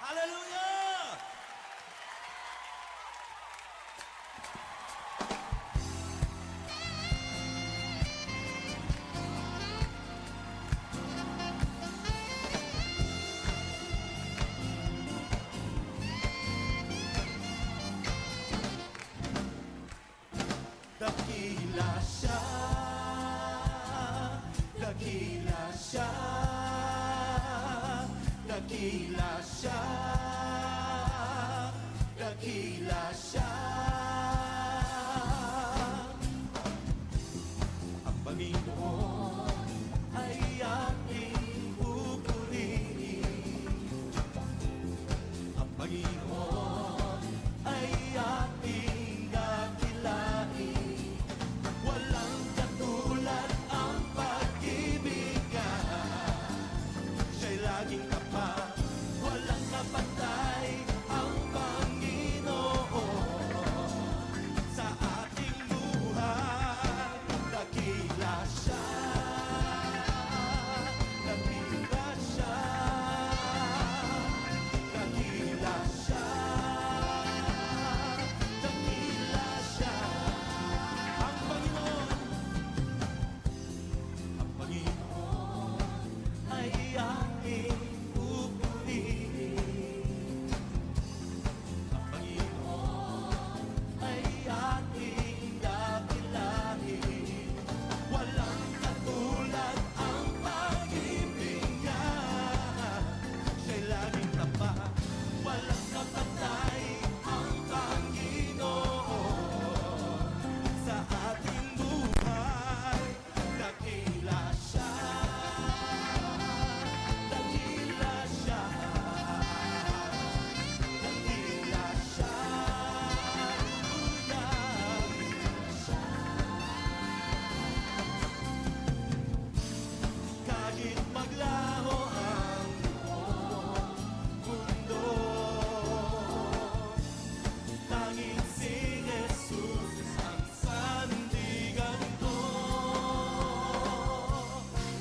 Hallelujah! Dakila siya, dakila siya, dakila siya, dakila siya. Ang Panginoon ay ating pupurihin. Ang Panginoon ay ating dakilain. Walang katulad ang pag-ibig niya. Siya'y laging tapat, walang kapatay ang Panginoon sa ating buhay. Dakila siya, dakila siya, dakila siya, dakila siya. Ang Panginoon ay ating pupurihin. Ang Panginoon ay ating dakilain. Walang katulad ang pag-ibig niya. Siya'y laging tapat, walang kapatay ang Panginoon sa ating buhay. Dakila siya, dakila siya, dakila siya, kahit maglaho ang mundo, tanging si Jesus ang sandigan ko.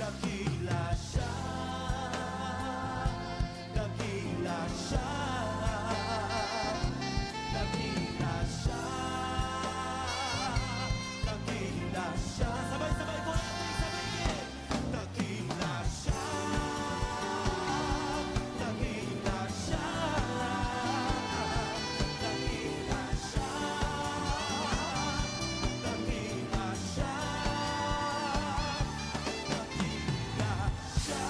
Dakila siya, dakila siya, dakila siya, dakila siya. Sabay-sabay po natin sabihin. Dakila siya, dakila siya, dakila siya, dakila siya, dakila siya.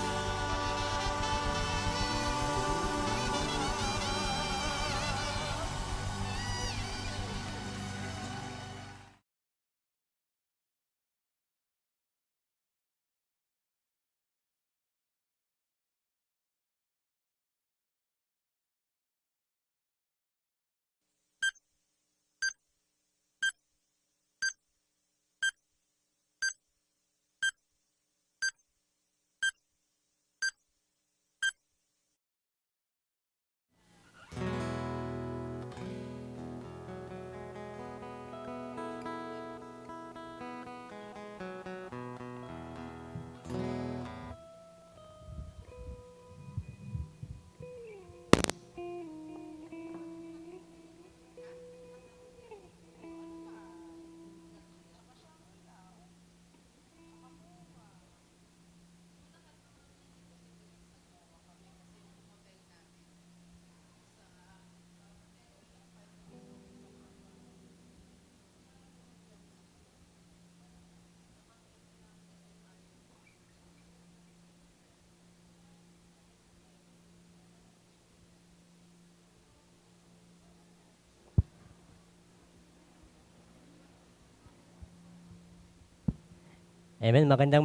Amen. Magandang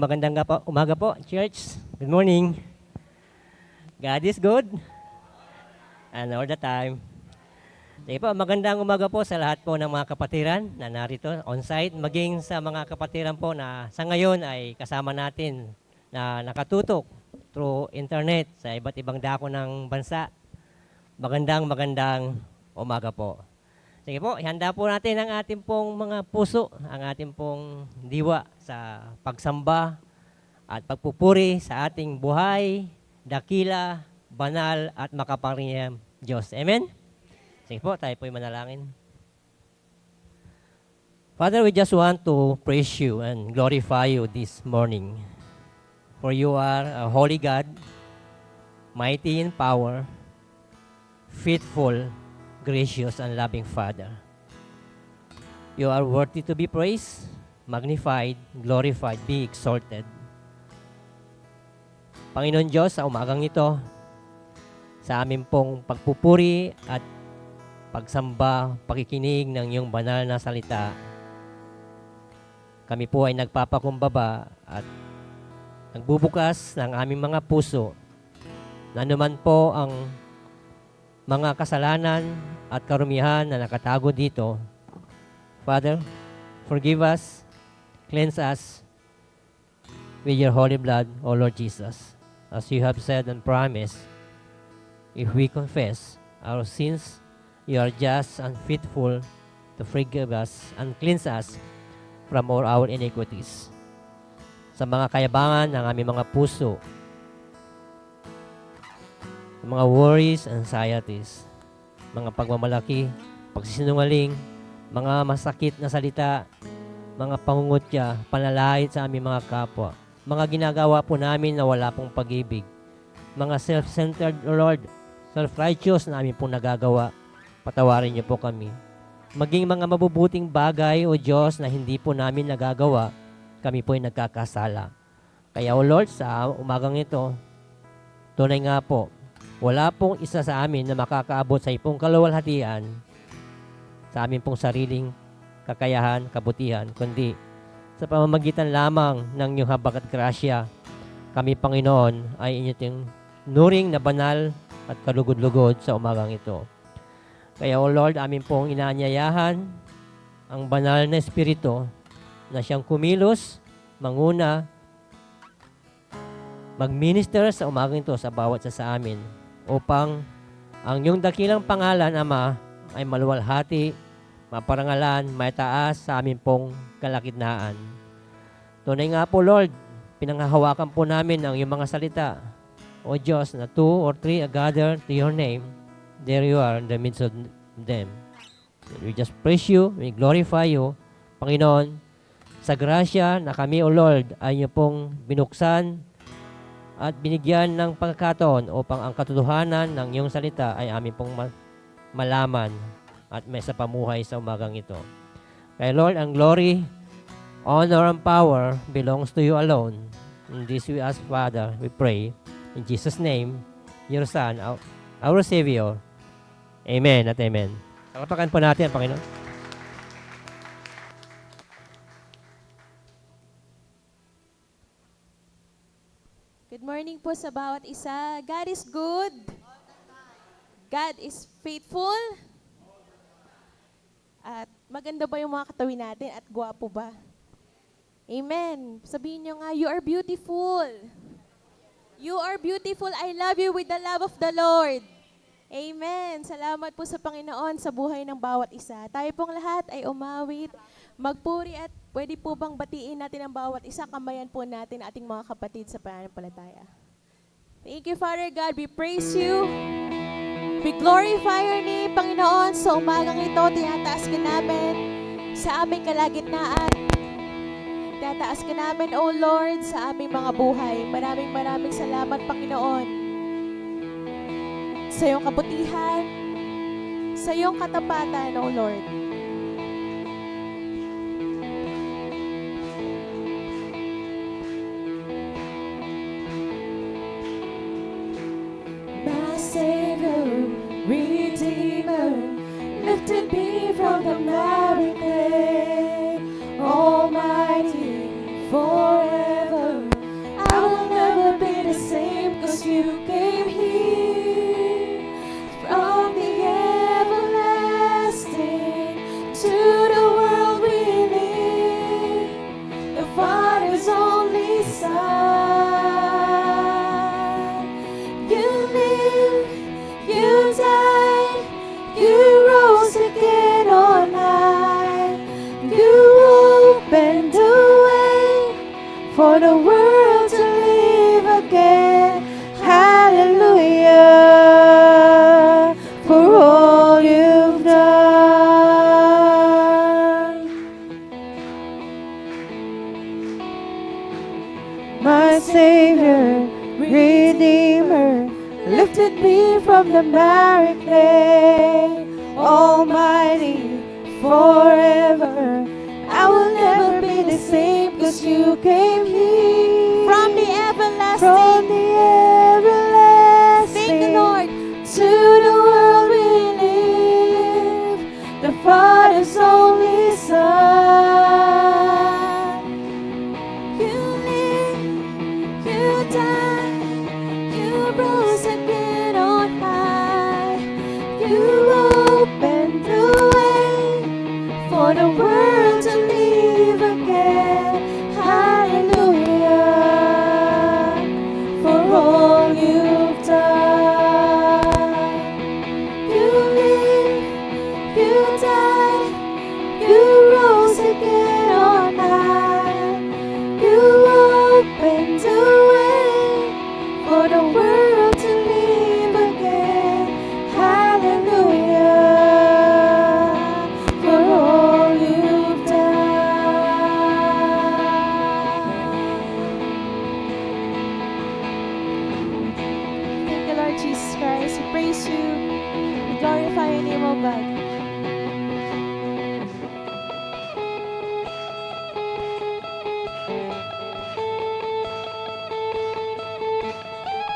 umaga po, church. Good morning. God is good. And all the time. Sige po, magandang umaga po sa lahat po ng mga kapatiran na narito on-site, maging sa mga kapatiran po na sa ngayon ay kasama natin na nakatutok through internet sa iba't ibang dako ng bansa. Magandang umaga po. Sige po, ihanda po natin ang ating pong mga puso, ang ating pong diwa sa pagsamba at pagpupuri sa ating buhay, dakila banal at makapangyarihang Diyos. Amen? Sige po, tayo po'y manalangin. Father, we just want to praise you and glorify you this morning. For you are a holy God, mighty in power, faithful, gracious, and loving Father. You are worthy to be praised, magnified, glorified, be exalted. Panginoon Diyos, sa umagang ito, sa amin pong pagpupuri at pagsamba, pakikinig ng iyong banal na salita, kami po ay nagpapakumbaba at nagbubukas ng aming mga puso na naman po ang mga kasalanan at karumihan na nakatago dito. Father, forgive us, cleanse us with your holy blood, O Lord Jesus. As you have said and promised, if we confess our sins, you are just and faithful to forgive us and cleanse us from all our iniquities. Sa mga kayabangan ng aming mga puso, sa mga worries, anxieties, mga pagmamalaki, pagsisinungaling, mga masakit na salita, mga pangungutya, panlalait sa aming mga kapwa, mga ginagawa po namin na wala pong pag-ibig, mga self-centered, Lord, self-righteous na aming pong nagagawa, patawarin niyo po kami. Maging mga mabubuting bagay, O Diyos, na hindi po namin nagagawa, kami po ay nagkakasala. Kaya, O Lord, sa umagang ito, tunay nga po, wala pong isa sa amin na makakaabot sa ipong kaluwalhatian sa amin pong sariling kakayahan, kabutihan, kundi sa pamamagitan lamang ng iyong habag at grasya, kami, Panginoon, ay inyong nuring na banal at kalugod-lugod sa umagang ito. Kaya, O Lord, amin pong inaanyayahan ang banal na Espiritu na siyang kumilos, manguna, mag-minister sa umagang ito sa bawat isa sa amin upang ang iyong dakilang pangalan, Ama, ay maluwalhati, maparangalan, maitaas sa amin pong kalakidnaan. Tunay nga po, Lord, pinanghahawakan po namin ang iyong mga salita. O Diyos, na 2 or 3 are gathered to your name, there you are in the midst of them. We just praise you, we glorify you, Panginoon, sa grasya na kami, O Lord, ay niyo pong binuksan at binigyan ng pagkakataon upang ang katotohanan ng iyong salita ay amin pong malaman at may sa pamuhay sa umagang ito. Kaya Lord, ang glory, honor, and power belongs to you alone. In this we ask, Father, we pray, in Jesus' name, your Son, our Savior. Amen at amen. Pagpapakan po natin, Panginoon. Good morning po sa bawat isa. God is good. God is faithful. At maganda ba yung mga katawin natin at gwapo ba? Amen. Sabihin nyo nga, you are beautiful. You are beautiful. I love you with the love of the Lord. Amen. Salamat po sa Panginoon sa buhay ng bawat isa. Tayo pong lahat ay umawit, magpuri at pwede po bang batiin natin ang bawat isa, kambayan po natin ating mga kapatid sa pananampalataya. Thank you, Father God. We praise you. We glorify your name, Panginoon. Sa umagang ito, tinataas ka namin sa aming kalagitnaan. Tinataas ka namin, O Lord, sa aming mga buhay. Maraming salamat, Panginoon. Sa iyong kabutihan, sa iyong katapatan, O Lord. My Savior, Redeemer, lifted me from the miry clay, Almighty, forever. I will never be the same, 'cause you came here from the everlasting to the world we live, the Father's only Son. You live, you died, you rose again on high. You opened the way for the world to live again. Hallelujah. lifted me from the miry clay. Almighty, forever, I will never be the same, 'cause you came here From the everlasting. from the everlasting. Thank you, Lord. To the world we live, the Father's only Son. You live, you died, you rose again on high. You opened the way for the world to live again. Hallelujah, for all you've done. You live, you died, you rose again on high. You opened the way for the world to live again. Hallelujah, for all you've done. Thank you, Lord Jesus Christ. We praise you. We glorify your name, O God.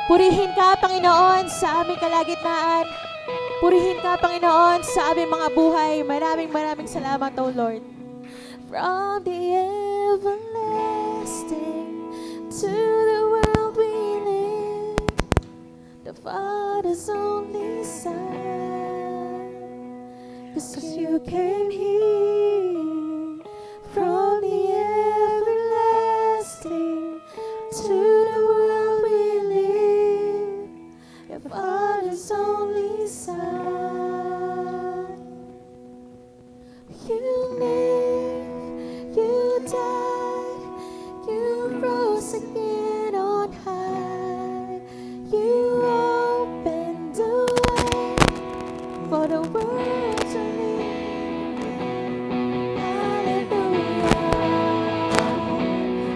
Purihin ka, Panginoon, sa aming kalagitnaan. Purihin ka, Panginoon, sa aming mga buhay. Maraming salamat, O Lord. From the everlasting to the world we live, the Father's only Son. 'Cause you came here from the everlasting to the world we live, your Father's only Son. You live, you died, you rose again on high. You opened the way for the world to live. Hallelujah,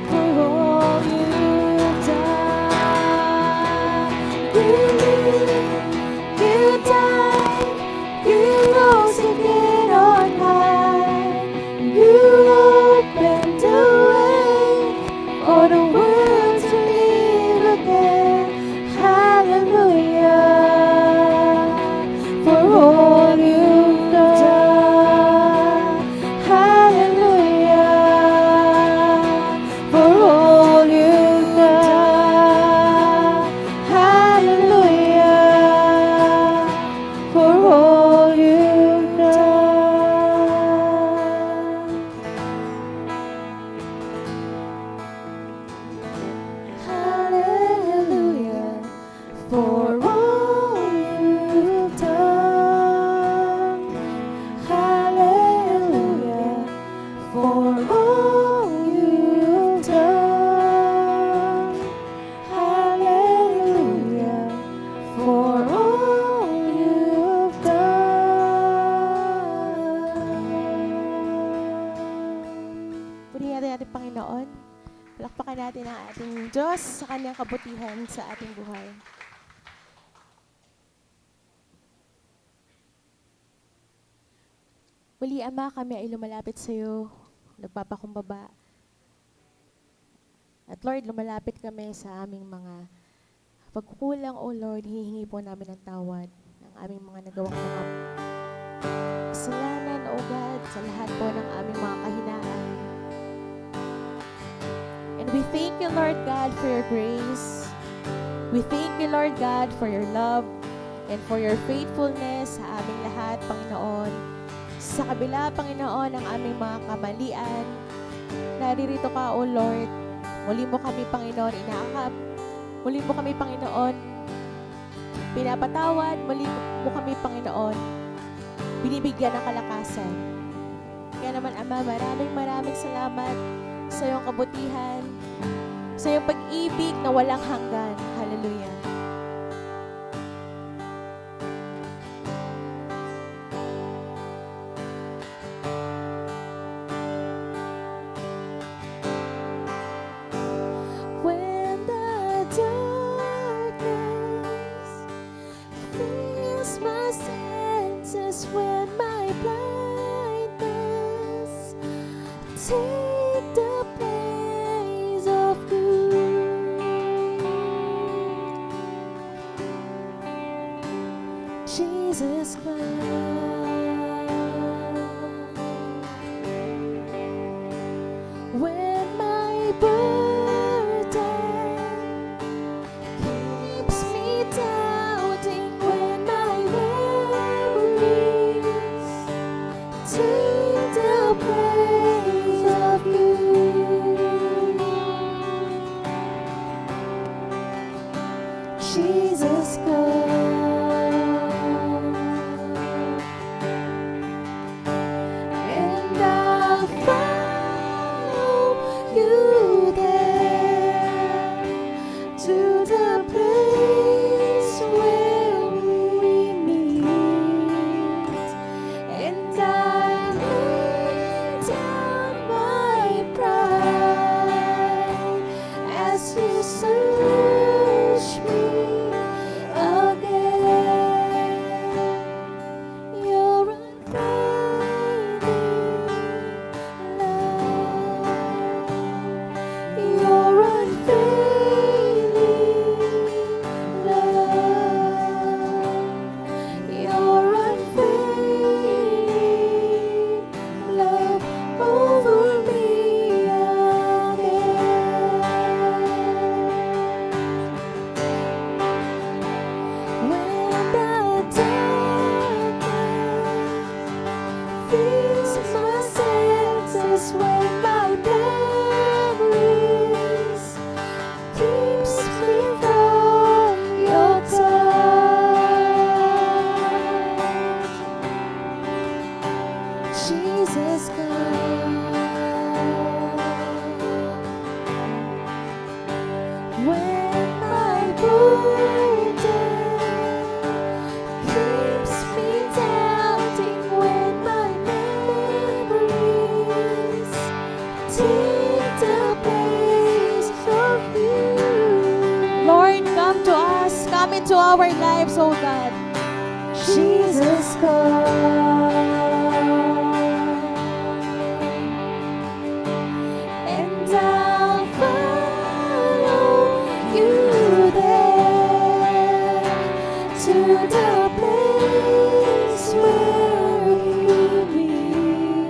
for all you've done. You live, you died, you rose again on high. You opened the way for the world to live again. Hallelujah, for all you've done. Hallelujah, for all you've done. Hallelujah, for all you've done. Hallelujah, for all you've done. Hallelujah, for all you've done. Hallelujah, for all you've done. Purihin natin ating Panginoon. Palakpakan natin ang ating Diyos sa kanyang kabutihan sa ating buhay. Muli, Ama, kami ay lumalapit sa iyo, nagpapakumbaba. At Lord, lumalapit kami sa aming mga pagkukulang, O Lord, hihingi po namin ng tawad ng aming mga nagawang mga kasalanan, O God, sa lahat po ng aming mga kahinaan. And we thank you, Lord God, for your grace. We thank you, Lord God, for your love and for your faithfulness sa aming lahat, Panginoon. Sa kabila, Panginoon, ng aming mga kamalian, naririto ka, O Lord. Muli mo kami, Panginoon, inaakap. Muli mo kami, Panginoon, pinapatawad. Muli mo kami, Panginoon, binibigyan ng kalakasan. Kaya naman, Ama, maraming salamat sa iyong kabutihan, sa iyong pag-ibig na walang hanggan. Hallelujah. When the darkness take the place of you. Jesus Christ. When my burden keeps me doubting, when my memories take the place of you, Jesus Christ. And I'll follow you there to the place where we meet, and I lay down my pride as you search me again. Your unfailing love, your unfailing love, your unfailing love over me again. When the darkness fills my senses, when my memories keeps me from your touch, Jesus God. When my burden keeps me doubting, when my memories take the place of you. Lord, come to us, come into our lives, oh God. Jesus God. And I'll follow you there to the place where we meet,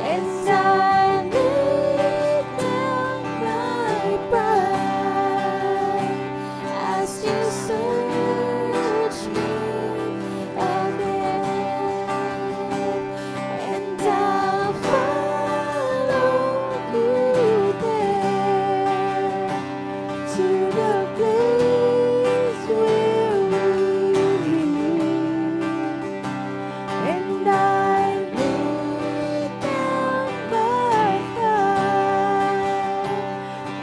and I lay down my pride as you search me again, and I'll follow you there to the place where we meet, and I lay down my pride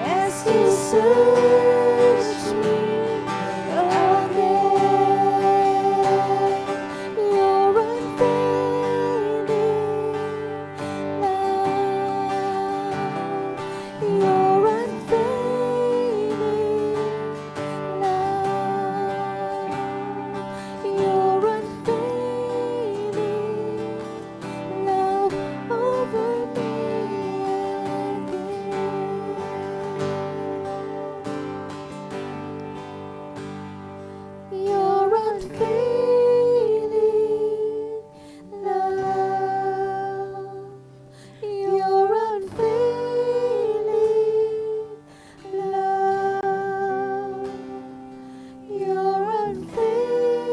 as you search me again. Your unfailing love, your unfailing love, your unfailing love over me again. Your unfailing love, your unfailing love, your unfailing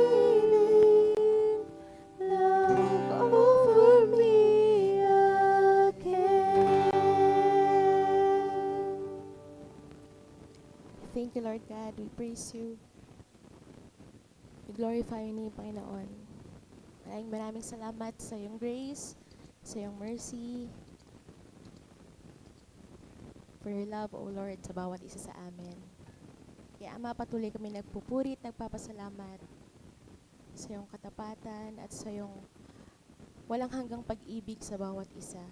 love over me again. Thank you, Lord God. We praise you. We glorify your name, Panginoon. Maraming salamat sa iyong grace, sa iyong mercy, for your love, O Lord, sa bawat isa sa amin. Kaya Ama, patuloy kami nagpupuri at nagpapasalamat sa iyong katapatan at sa iyong walang hanggang pag-ibig sa bawat isa.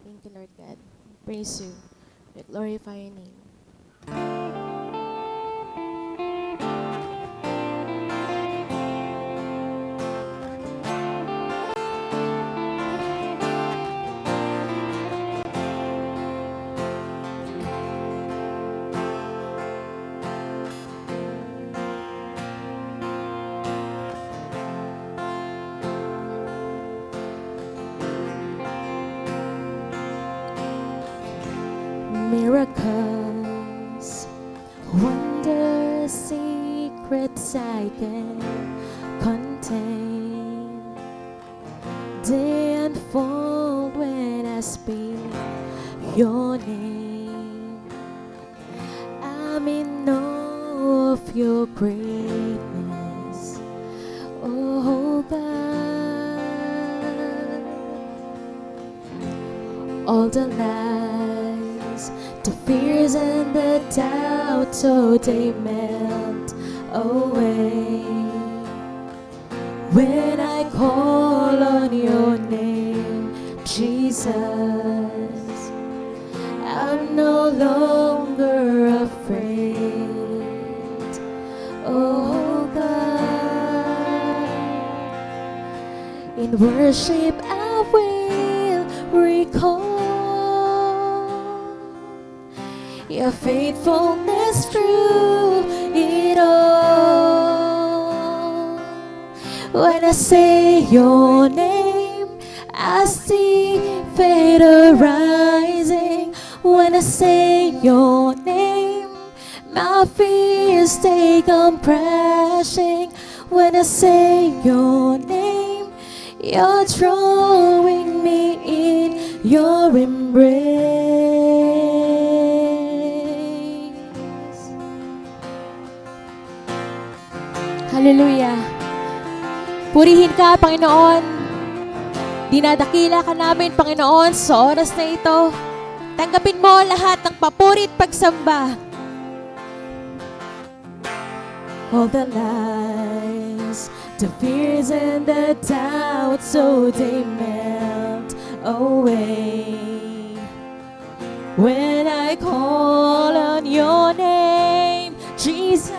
Thank you, Lord God. Praise you. We glorify your name. miracles, wonders, secrets I can contain. They unfold when I speak your name. I'm in awe of your greatness, oh God. All the lies, the fears and the doubts, oh, they melt away when I call on your name, Jesus. I'm no longer afraid, oh God. In worship I will recall your faithfulness through it all. When I say your name, I see fate arising. When I say your name, my fears they come crashing. When I say your name, you're drawing me in your embrace. Hallelujah. Purihin ka, Panginoon. Dinadakila ka namin, Panginoon, sa oras na ito. Tanggapin mo lahat ng papuri at pagsamba. All the lies, the fears and the doubts, so they melt away when I call on your name, Jesus.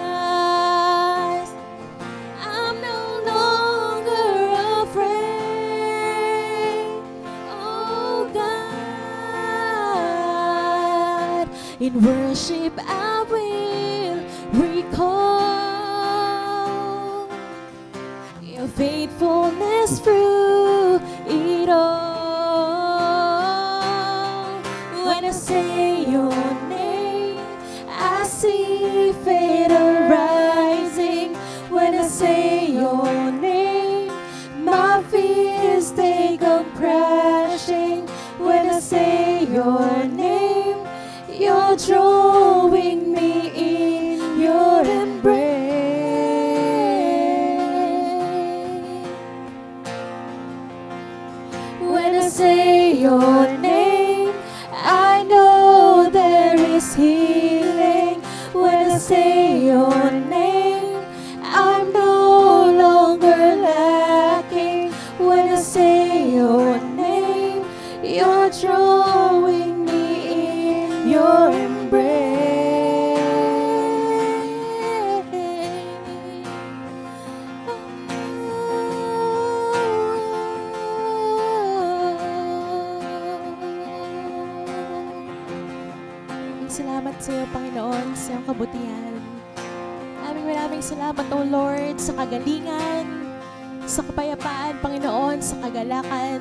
I'm no longer afraid, oh God. In worship I will recall your faithfulness through it all. When I say your name, I see fate arising. When I say your name, my fears they come crashing. When I say your name, you're drawing me in your embrace. When I say your name, I know there is healing. When I say your name, I'm no longer lacking. When I say your name, you're drawing me in your embrace. Salamat sa iyo, Panginoon, sa iyong kabutihan. Maraming salamat, O Lord, sa kagalingan, sa kapayapaan, Panginoon, sa kagalakan,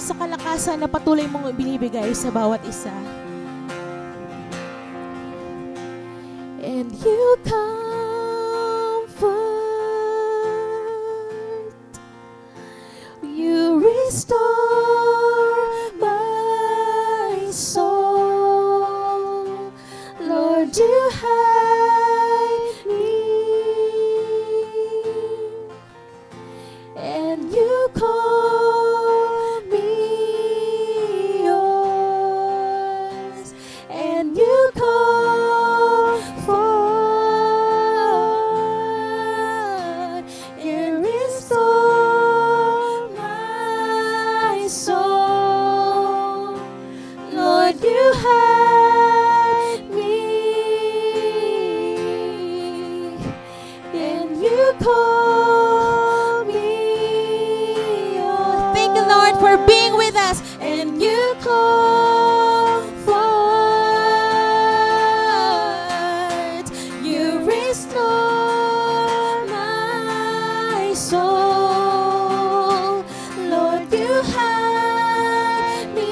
sa kalakasan na patuloy mong ibinibigay sa bawat isa. And you comfort, you restore my soul. Lord, you hide me, and you call me yours, and you comfort, you restore my soul. Lord, you hide me, and you call me yours. Thank you, Lord, for being with us, and you comfort, you restore my soul. Lord, you hide me,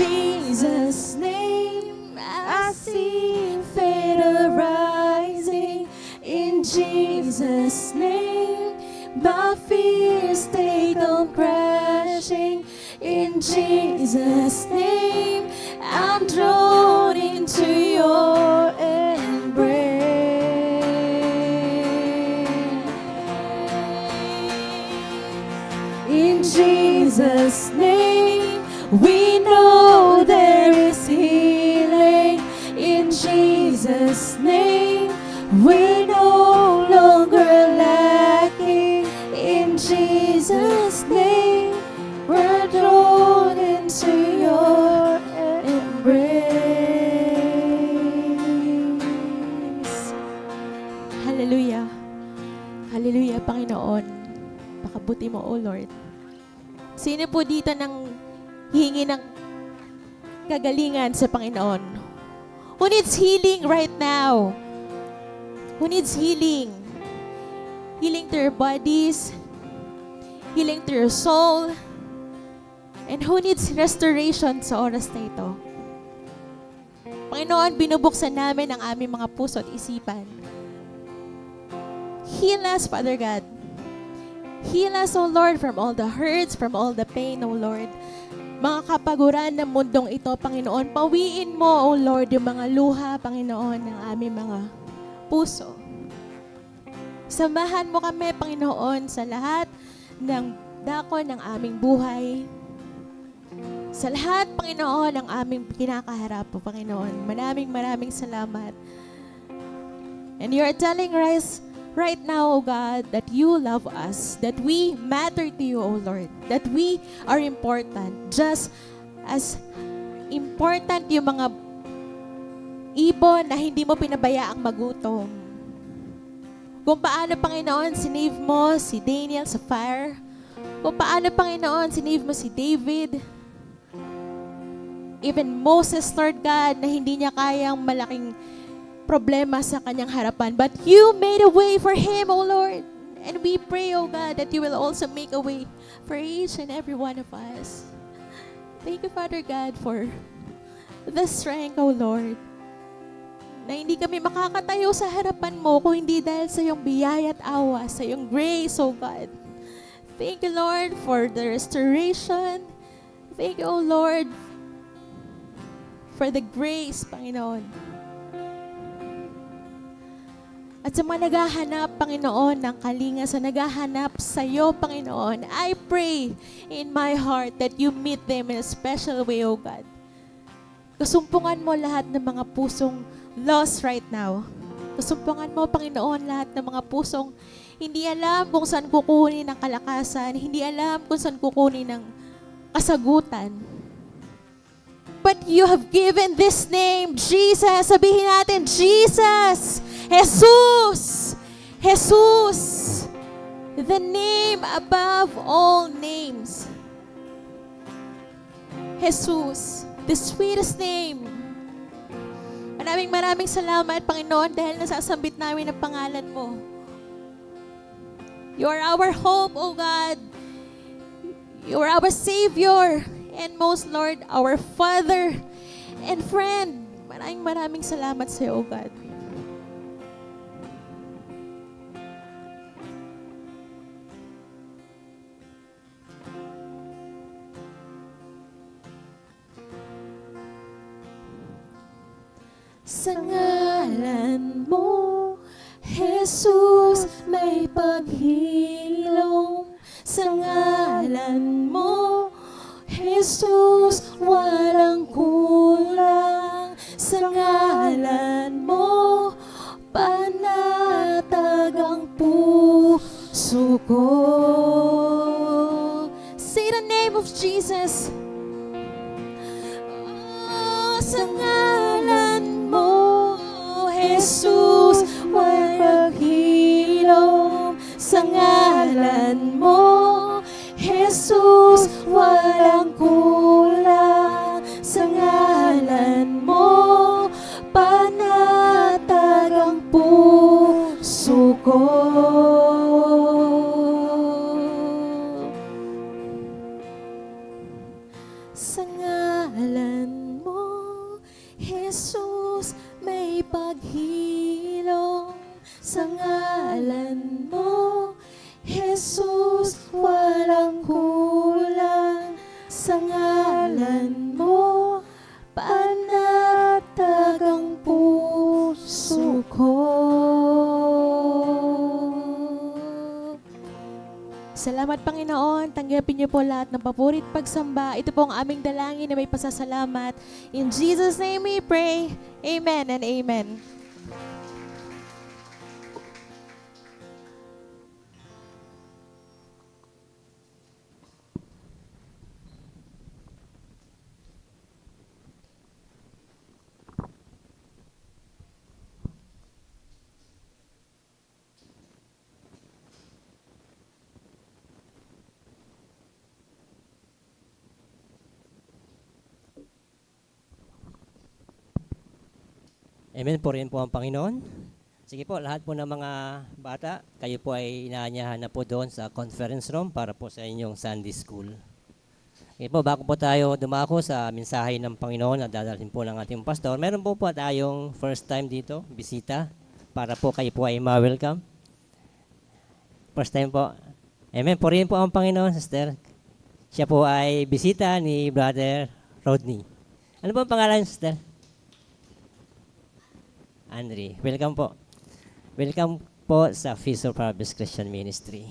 Jesus' name, I see faith rising. In Jesus' name, my fears they come crashing. In Jesus' name, I'm drawn into your embrace. In Jesus' name, we know there is healing. In Jesus' name, we're no longer lacking. In Jesus' name, we're drawn into your embrace. Hallelujah. Hallelujah, Panginoon. Pakabuti mo, O Lord. Sino po dito nang hihingi ng kagalingan sa Panginoon? Who needs healing right now? Who needs healing? Healing to your bodies, healing to your soul, and who needs restoration sa oras na ito? Panginoon, binubuksan namin ang aming mga puso at isipan. Heal us, Father God. Heal us, O Lord, from all the hurts, from all the pain, O Lord. Mga kapaguran ng mundong ito, Panginoon, pawiin mo, O Lord, yung mga luha, Panginoon, ng aming mga puso. Samahan mo kami, Panginoon, sa lahat ng dako ng aming buhay. Sa lahat, Panginoon, ng aming kinakaharap po, Panginoon. Maraming salamat. And you are telling us right now, O God, that you love us, that we matter to you, O Lord, that we are important, just as important yung mga ibon na hindi mo pinabayaang magutom. Kung paano, Panginoon, sinave mo si Daniel sa fire, kung paano, Panginoon, sinave mo si David, even Moses, Lord God, na hindi niya kayang malaking problema sa kanyang harapan. But you made a way for him, O Lord. And we pray, O God, that you will also make a way for each and every one of us. Thank you, Father God, for the strength, O Lord, na hindi kami makakatayo sa harapan mo kung hindi dahil sa iyong biyaya at awa, sa iyong grace, O God. Thank you, Lord, for the restoration. Thank you, O Lord, for the grace, Panginoon. At sa mga naghahanap, Panginoon, ng kalinga, sa naghahanap sa iyo, Panginoon, I pray in my heart that you meet them in a special way, O God. Kasumpungan mo lahat ng mga pusong lost right now. Kasumpungan mo, Panginoon, lahat ng mga pusong hindi alam kung saan kukunin ang kalakasan, hindi alam kung saan kukunin ang kasagutan. But you have given this name, Jesus. Sabihin natin, Jesus! Jesus! Jesus! The name above all names. Jesus, the sweetest name. Maraming salamat, Panginoon, dahil nasasambit namin ang pangalan mo. You are our hope, O God. You are our Savior. And most, Lord, our Father and friend. Maraming salamat sa iyo, O God. Sa ngalan mo, Jesus, may paghilom. Sa ngalan mo, Jesus, walang kulang. Sa ngalan mo, panatag ang puso ko. Say the name of Jesus. Oh, sa ngalan mo, Jesus, walang paghilom. Sa ngalan mo, Jesus, walang kulang. Sa ngalan mo, panatag ang puso ko. Sa ngalan Jesus, may paghilom sa ngalan mo. Jesus, walang kulang sa ngalan mo. Panatag ang puso ko. Salamat Panginoon, tanggapin niyo po lahat ng papurit pagsamba. Ito po ang aming dalangin na may pasasalamat. In Jesus' name we pray. Amen and amen. Amen po rin po ang Panginoon. Sige po, lahat po ng mga bata, kayo po ay inaanyahan na po doon sa conference room para po sa inyong Sunday School. Sige po, bago po tayo dumako sa mensahe ng Panginoon na dadalhin po ng ating pastor, meron po tayong first time dito, bisita, para po kayo po ay ma-welcome. First time po. Amen po rin po ang Panginoon, sister. Siya po ay bisita ni Brother Rodney. Ano po ang pangalan, sister? Andre, welcome po. Welcome po sa Feast of Harvest Christian Ministry.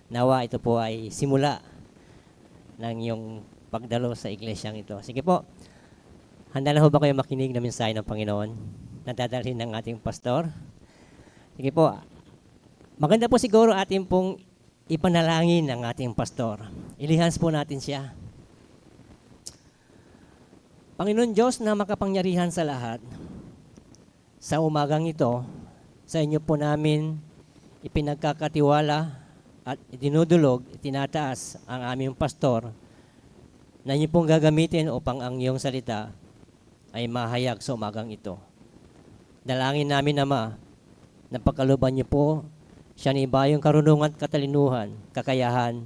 Nawa ito po ay simula ng iyong pagdalo sa iglesyang ito. Sige po, handa na ho ba kayo makinig ng mensahe ng Panginoon na dadalhin ng ating pastor? Sige po, maganda po siguro ating pong ipanalangin ng ating pastor. Ilihans po natin siya. Panginoon Diyos na makapangyarihan sa lahat, sa umagang ito, sa inyo po namin ipinagkakatiwala at dinudulog, itinataas ang aming pastor na inyo pong gagamitin upang ang iyong salita ay mahayag sa umagang ito. Dalangin namin, Ama, na pagkaluban niyo po siya ni ibayong karunungan at katalinuhan, kakayahan,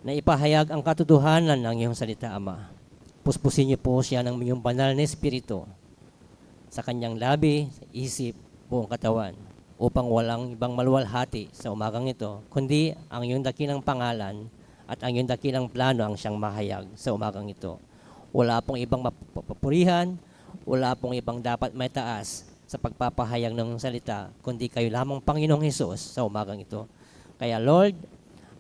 na ipahayag ang katotohanan ng iyong salita, Ama. Puspusin niyo po siya ng iyong banal na espiritu sa kanyang labi, sa isip, buong katawan, upang walang ibang maluwalhati sa umagang ito, kundi ang iyong dakilang pangalan at ang iyong dakilang plano ang siyang mahayag sa umagang ito. Wala pong ibang mapapurihan, wala pong ibang dapat may taas sa pagpapahayag ng salita, kundi kayo lamang Panginoong Hesus sa umagang ito. Kaya Lord,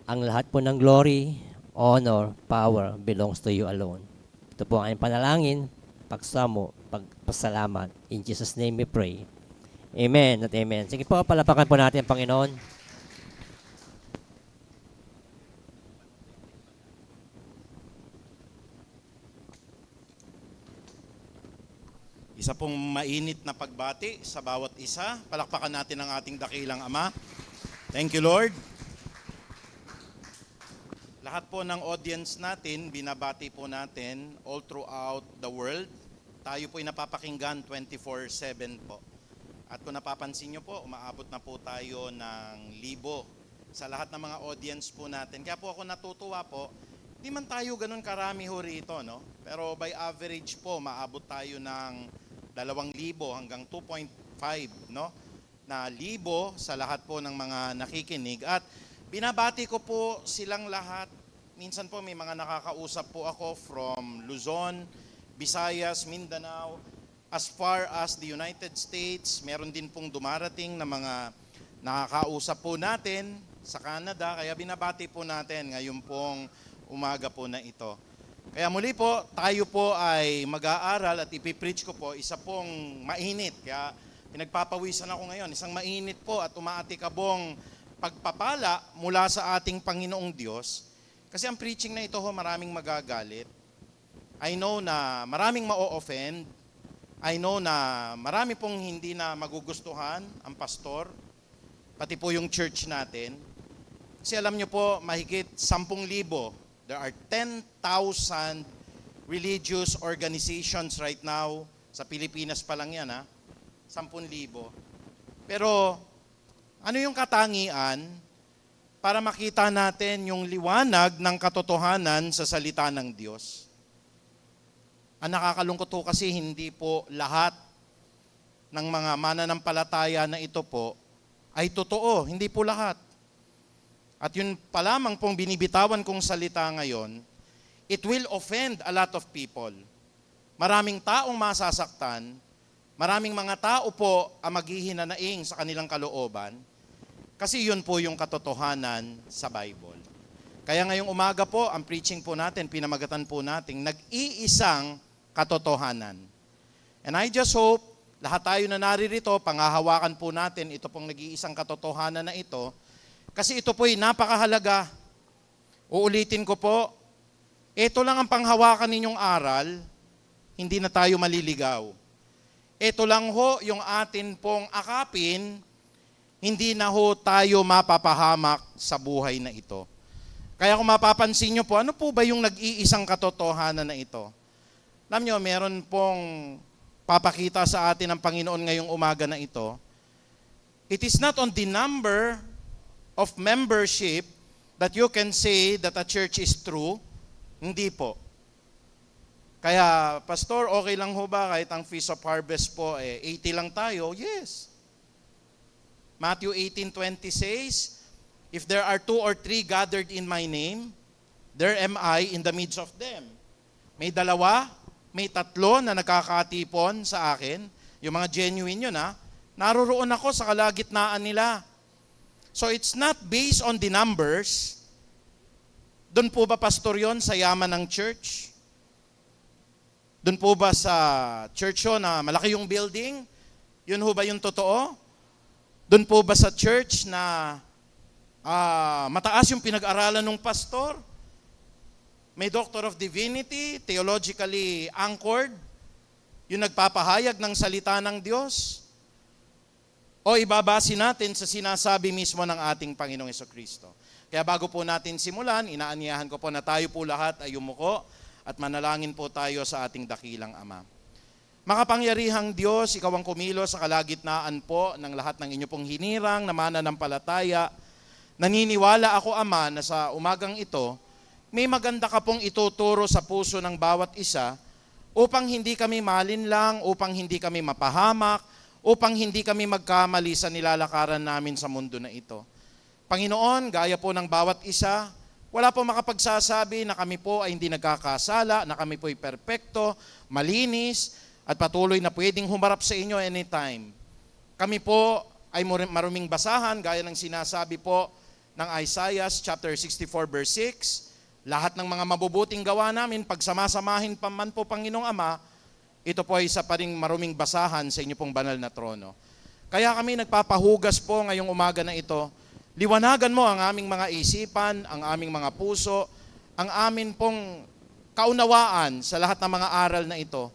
ang lahat po ng glory, honor, power belongs to you alone. Ito po ang aming panalangin, pagsamo, pagpasalamat. In Jesus' name we pray. Amen at amen. Sige po, palapakan po natin ang Panginoon. Isa pong mainit na pagbati sa bawat isa. Palakpakan natin ang ating dakilang Ama. Thank you, Lord. Lahat po ng audience natin, binabati po natin all throughout the world. Tayo po'y napapakinggan 24/7 po. At kung napapansin nyo po, umaabot na po tayo ng 1,000 sa lahat ng mga audience po natin. Kaya po ako natutuwa po, di man tayo ganun karami ho rito, no? Pero by average po, maabot tayo ng 2,000 hanggang 2.5, no? Na 1,000 sa lahat po ng mga nakikinig. At binabati ko po silang lahat. Minsan po may mga nakakausap po ako from Luzon, Visayas, Mindanao, as far as the United States. Meron din pong dumarating na mga nakakausap po natin sa Canada. Kaya binabati po natin ngayon pong umaga po na ito. Kaya muli po, tayo po ay mag-aaral at ipipreach ko po isa pong mainit. Kaya pinagpapawisan ako ngayon. Isang mainit po at umaatikabong pagpapala mula sa ating Panginoong Diyos. Kasi ang preaching na ito ho, maraming magagalit. I know na maraming ma-offend. I know na marami pong hindi na magugustuhan ang pastor, pati po yung church natin. Kasi alam nyo po, mahigit 10,000. There are 10,000 religious organizations right now. Sa Pilipinas pa lang yan, 10,000. Pero ano yung katangian para makita natin yung liwanag ng katotohanan sa salita ng Diyos? Ang nakakalungkot po kasi hindi po lahat ng mga mananampalataya na ito po ay totoo. Hindi po lahat. At yun pa lamang pong binibitawan kong salita ngayon, it will offend a lot of people. Maraming taong masasaktan, maraming mga tao po ang maghihinanaing sa kanilang kalooban, kasi yun po yung katotohanan sa Bible. Kaya ngayong umaga po, ang preaching po natin, pinamagatan po natin, nag-iisang katotohanan. And I just hope, lahat tayo na naririto, pangahawakan po natin ito pong nag-iisang katotohanan na ito, kasi ito po'y napakahalaga. Uulitin ko po, ito lang ang panghawakan ninyong aral, hindi na tayo maliligaw. Ito lang ho yung atin pong akapin, hindi na ho tayo mapapahamak sa buhay na ito. Kaya kung mapapansin nyo po, ano po ba yung nag-iisang katotohanan na ito? Alam nyo, meron pong papakita sa atin ng Panginoon ngayong umaga na ito. It is not on the number of membership that you can say that a church is true. Hindi po. Kaya, Pastor, okay lang ho ba kahit ang Feast of Harvest po, 80 lang tayo? Yes. Matthew 18:20 says, if there are 2 or 3 gathered in my name, there am I in the midst of them. May 2, may 3 na nagkakatipon sa akin. Yung mga genuine yun naroroon ako sa kalagitnaan nila. So it's not based on the numbers. Doon po ba, Pastor, yun sa yaman ng church? Doon po ba sa church yun na malaki yung building? Yun ho ba yung totoo? Doon po ba sa church na mataas yung pinag-aralan ng pastor? May Doctor of Divinity, theologically anchored, yung nagpapahayag ng salita ng Diyos? O ibabase natin sa sinasabi mismo ng ating Panginoong Jesucristo? Kaya bago po natin simulan, inaanyahan ko po na tayo po lahat ay yumuko at manalangin po tayo sa ating dakilang Ama. Makapangyarihang Diyos, Ikaw ang kumilos sa kalagitnaan po ng lahat ng inyo pong hinirang na mananampalataya. Naniniwala ako, Ama, na sa umagang ito, may maganda ka pong ituturo sa puso ng bawat isa upang hindi kami malinlang, upang hindi kami mapahamak, upang hindi kami magkamali sa nilalakaran namin sa mundo na ito. Panginoon, gaya po ng bawat isa, wala po makapagsasabi na kami po ay hindi nagkakasala, na kami po ay perpekto, malinis, at patuloy na pwedeng humarap sa inyo anytime. Kami po ay maruming basahan, gaya ng sinasabi po ng Isaiah chapter 64 verse 6, lahat ng mga mabubuting gawa namin, pagsamasamahin pa man po Panginoong Ama, ito po ay isa pa ring maruming basahan sa inyo pong banal na trono. Kaya kami nagpapahugas po ngayong umaga na ito, liwanagan mo ang aming mga isipan, ang aming mga puso, ang amin pong kaunawaan sa lahat ng mga aral na ito,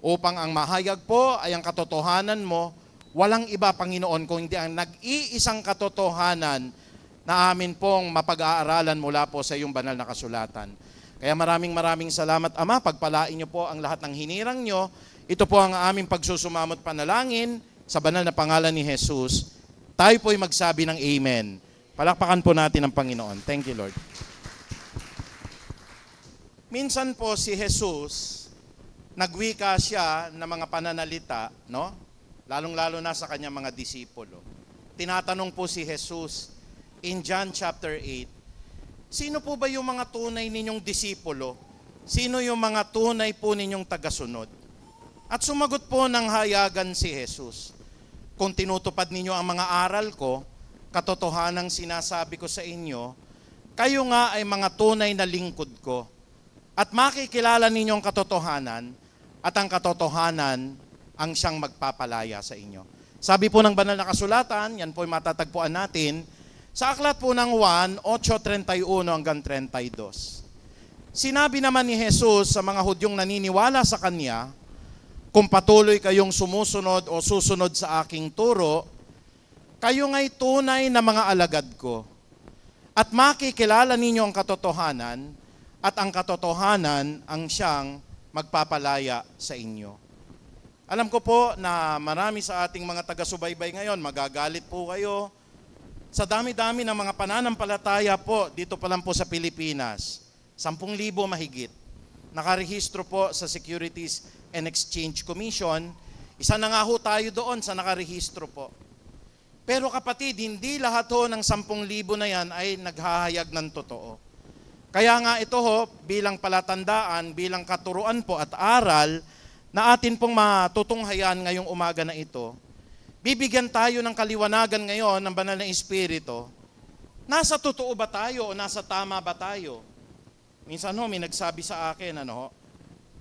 upang ang mahayag po ay ang katotohanan mo, walang iba, Panginoon, kung hindi ang nag-iisang katotohanan na amin pong mapag-aaralan mula po sa iyong banal na kasulatan. Kaya maraming salamat, Ama. Pagpalain niyo po ang lahat ng hinirang niyo. Ito po ang aming pagsusumamot panalangin sa banal na pangalan ni Jesus. Tayo po ay magsabi ng Amen. Palakpakan po natin ang Panginoon. Thank you, Lord. Minsan po si Jesus, nagwika siya ng mga pananalita, no? Lalong-lalo na sa kanyang mga disipulo. Tinatanong po si Jesus in John chapter 8, sino po ba yung mga tunay ninyong disipulo? Sino yung mga tunay po ninyong tagasunod? At sumagot po ng hayagan si Jesus, kung tinutupad ninyo ang mga aral ko, katotohanang sinasabi ko sa inyo, kayo nga ay mga tunay na lingkod ko. At makikilala ninyo ang katotohanan, at ang katotohanan ang siyang magpapalaya sa inyo. Sabi po ng banal na kasulatan, yan po ay matatagpuan natin, sa aklat po ng Juan, 8:31 hanggang 32. Sinabi naman ni Jesus sa mga Hudyong naniniwala sa Kanya, kung patuloy kayong sumusunod o susunod sa aking turo, kayo nga'y tunay na mga alagad ko. At makikilala ninyo ang katotohanan, at ang katotohanan ang siyang magpapalaya sa inyo. Alam ko po na marami sa ating mga taga-subaybay ngayon, magagalit po kayo, sa dami-dami ng mga pananampalataya po, dito pa lang po sa Pilipinas, 10,000 mahigit. nakarehistro po sa Securities and Exchange Commission. Isa na nga ho tayo doon sa nakarehistro po. Pero kapatid, hindi lahat ho ng 10,000 na yan ay naghahayag ng totoo. Kaya nga ito ho, bilang palatandaan, bilang katuruan po at aral, na atin pong matutunghayan ngayong umaga na ito, bibigyan tayo ng kaliwanagan ngayon ng Banal na Espiritu. Nasa totoo ba tayo o nasa tama ba tayo? Minsan ho, may nagsabi sa akin,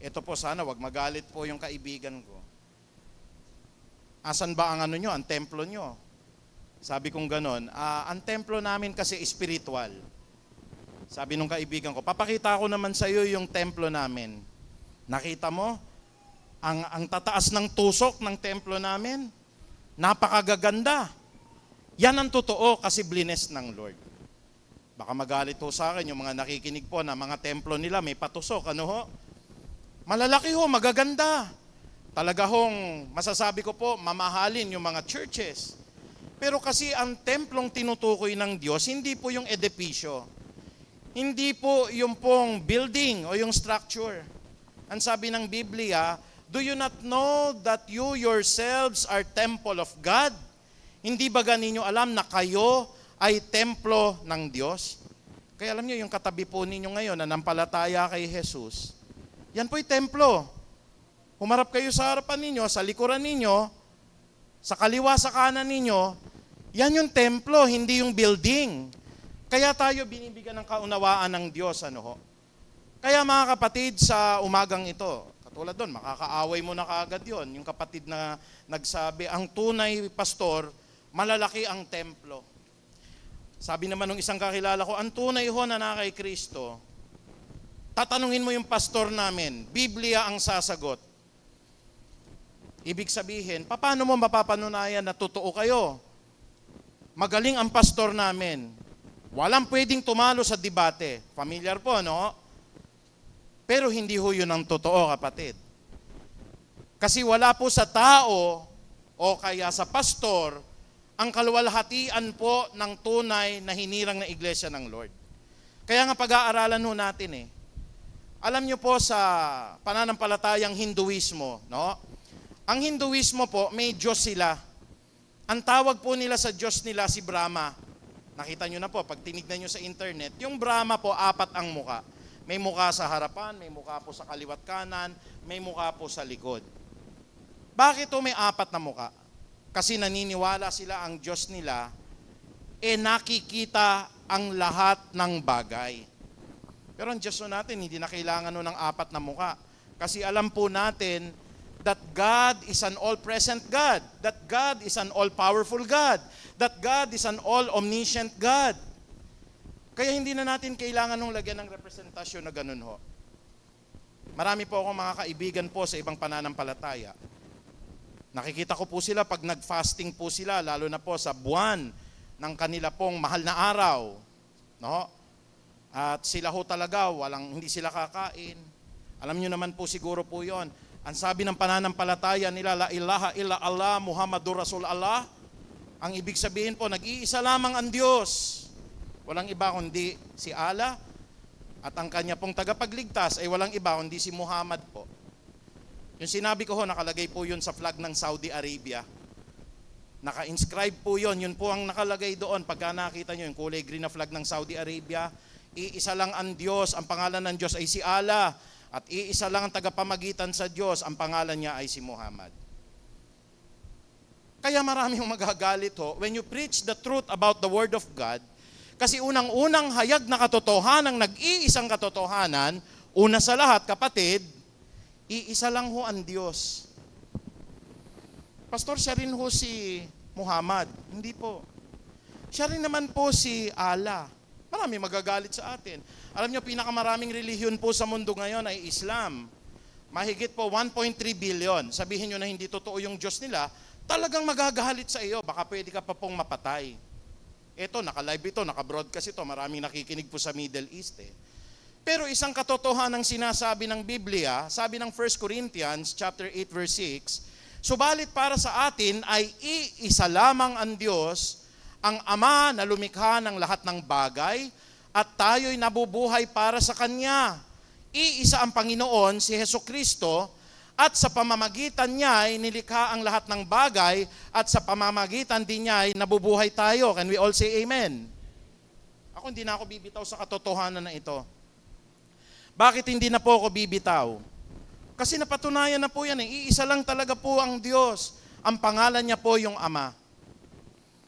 ito po sana, wag magalit po yung kaibigan ko. Asan ba ang nyo, ang templo nyo? Sabi kong ganon, ang templo namin kasi espiritual. Sabi nung kaibigan ko, papakita ko naman sa iyo yung templo namin. Nakita mo? Ang tataas ng tusok ng templo namin, napakagaganda. Yan ang totoo kasi blines ng Lord. Baka magalit ho sa akin yung mga nakikinig po na mga templo nila may patusok. Ano ho? Malalaki ho, magaganda. Talaga hong masasabi ko po, mamahalin yung mga churches. Pero kasi ang templong tinutukoy ng Diyos, hindi po yung edipisyo. Hindi po yung pong building o yung structure. Ang sabi ng Biblia, do you not know that you yourselves are temple of God? Hindi ba ninyo alam na kayo ay templo ng Diyos? Kaya alam niyo, yung katabi po ninyo ngayon na nampalataya kay Jesus, yan po'y templo. Humarap kayo sa harapan ninyo, sa likuran ninyo, sa kaliwa, sa kanan ninyo, yan yung templo, hindi yung building. Kaya tayo binibigyan ng kaunawaan ng Diyos. Kaya mga kapatid, sa umagang ito, katulad doon, makakaaway mo na kaagad yon. Yung kapatid na nagsabi, ang tunay pastor, malalaki ang templo. Sabi naman ng isang kakilala ko, ang tunay ho na kay Kristo, tatanungin mo yung pastor namin, Biblia ang sasagot. Ibig sabihin, paano mo mapapanunayan na totoo kayo? Magaling ang pastor namin. Walang pwedeng tumalo sa debate. Familiar po, no? Pero hindi ho yun ang totoo, kapatid. Kasi wala po sa tao o kaya sa pastor ang kaluwalhatian po ng tunay na hinirang na iglesia ng Lord. Kaya nga pag-aaralan ho natin Alam niyo po sa pananampalatayang Hinduismo, no? Ang Hinduismo po, may Diyos sila. Ang tawag po nila sa Diyos nila si Brahma. Nakita nyo na po, pag tinignan nyo sa internet, yung Brahma po, 4 ang muka. May muka sa harapan, may muka po sa kaliwat kanan, may muka po sa likod. Bakit may 4 na muka? Kasi naniniwala sila ang Diyos nila, nakikita ang lahat ng bagay. Pero ang Diyos natin, hindi na kailangan ng 4 na muka. Kasi alam po natin, that God is an all-present God. That God is an all-powerful God. That God is an all-omniscient God. Kaya hindi na natin kailangan nung lagyan ng representasyon na ganun ho. Marami po akong mga kaibigan po sa ibang pananampalataya. Nakikita ko po sila pag nag-fasting po sila, lalo na po sa buwan ng kanila pong mahal na araw. No? At sila ho talaga, hindi sila kakain. Alam niyo naman po siguro po yon. Ang sabi ng pananampalataya nila, la ilaha illa Allah, Muhammadur Rasul Allah. Ang ibig sabihin po, nag-iisa lamang ang Diyos. Walang iba kundi si Allah. At ang kanya pong tagapagligtas ay walang iba kundi si Muhammad po. Yung sinabi ko ho, nakalagay po yun sa flag ng Saudi Arabia. Naka-inscribe po yun po ang nakalagay doon. Pagka nakita nyo yung kulay green na flag ng Saudi Arabia, iisa lang ang Diyos, ang pangalan ng Diyos ay si Allah. At iisa lang ang tagapamagitan sa Diyos, ang pangalan niya ay si Muhammad. Kaya maraming magagalit ho, when you preach the truth about the Word of God, kasi unang-unang hayag na katotohanan, nag-iisang katotohanan, una sa lahat, kapatid, iisa lang ho ang Diyos. Pastor, siya rin ho si Muhammad. Hindi po. Siya rin naman po si Allah. Marami magagalit sa atin. Alam niyo, pinakamaraming relihiyon po sa mundo ngayon ay Islam. Mahigit po 1.3 billion. Sabihin niyo na hindi totoo yung Diyos nila, talagang magagalit sa iyo. Baka pwede ka pa pong mapatay. Ito, naka-live ito, naka-broadcast ito. Maraming nakikinig po sa Middle East. Pero isang katotohanan ng sinasabi ng Biblia, sabi ng 1 Corinthians chapter 8 verse 6, subalit para sa atin ay iisa lamang ang Diyos, ang Ama na lumikha ng lahat ng bagay, at tayo'y nabubuhay para sa Kanya. iisa ang Panginoon, si Hesukristo, at sa pamamagitan niya ay nilikha ang lahat ng bagay, at sa pamamagitan din niya ay nabubuhay tayo. Can we all say amen? Ako hindi na ako bibitaw sa katotohanan na ito. Bakit hindi na po ako bibitaw? Kasi napatunayan na po yan eh. Iisa lang talaga po ang Diyos. Ang pangalan niya po yung Ama.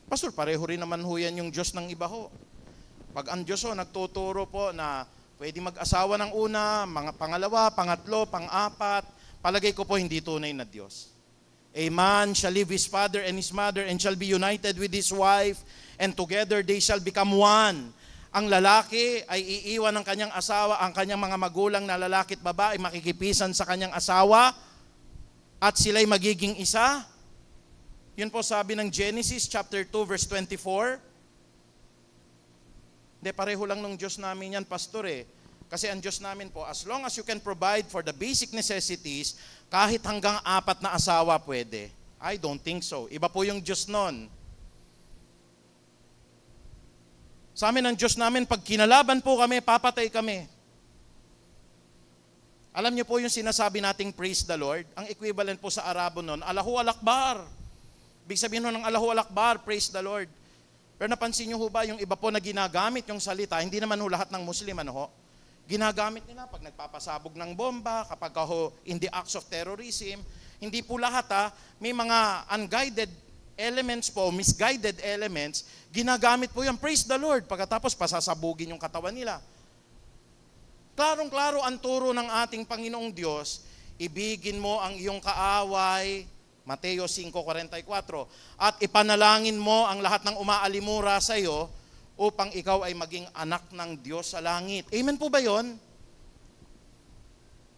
Pastor, pareho rin naman ho yan yung Diyos ng iba ho. Pag ang Diyos ho, nagtuturo po na pwede mag-asawa ng una, mga pangalawa, pangatlo, pang-apat, palagay ko po hindi tunay na Diyos. A man shall leave his father and his mother and shall be united with his wife, and together they shall become one. Ang lalaki ay iiwan ng kanyang asawa, ang kanyang mga magulang na lalaki at babae makikipisan sa kanyang asawa, at sila'y magiging isa. Yun po sabi ng Genesis chapter 2 verse 24. Hindi, pareho lang ng Diyos namin yan, pastor eh. Kasi ang Diyos namin po, as long as you can provide for the basic necessities, kahit hanggang 4 na asawa pwede. I don't think so. Iba po yung Diyos nun. Sa amin ang Diyos namin, pag kinalaban po kami, papatay kami. Alam niyo po yung sinasabi nating praise the Lord? Ang equivalent po sa Arabo nun, Allahu Akbar. Ibig sabihin nun ng Allahu Akbar, praise the Lord. Pero napansin niyo ho ba, yung iba po na ginagamit yung salita, hindi naman ho lahat ng Muslim, ano ho? Ginagamit nila pag nagpapasabog ng bomba, kapag ho in the acts of terrorism. Hindi po lahat ha, may mga unguided elements po, misguided elements, ginagamit po yan, praise the Lord, pagkatapos pasasabugin yung katawan nila. Klarong-klaro ang turo ng ating Panginoong Diyos, ibigin mo ang iyong kaaway, Mateo 5:44, at ipanalangin mo ang lahat ng umaalimura sa iyo, upang ikaw ay maging anak ng Diyos sa langit. Amen po ba yon?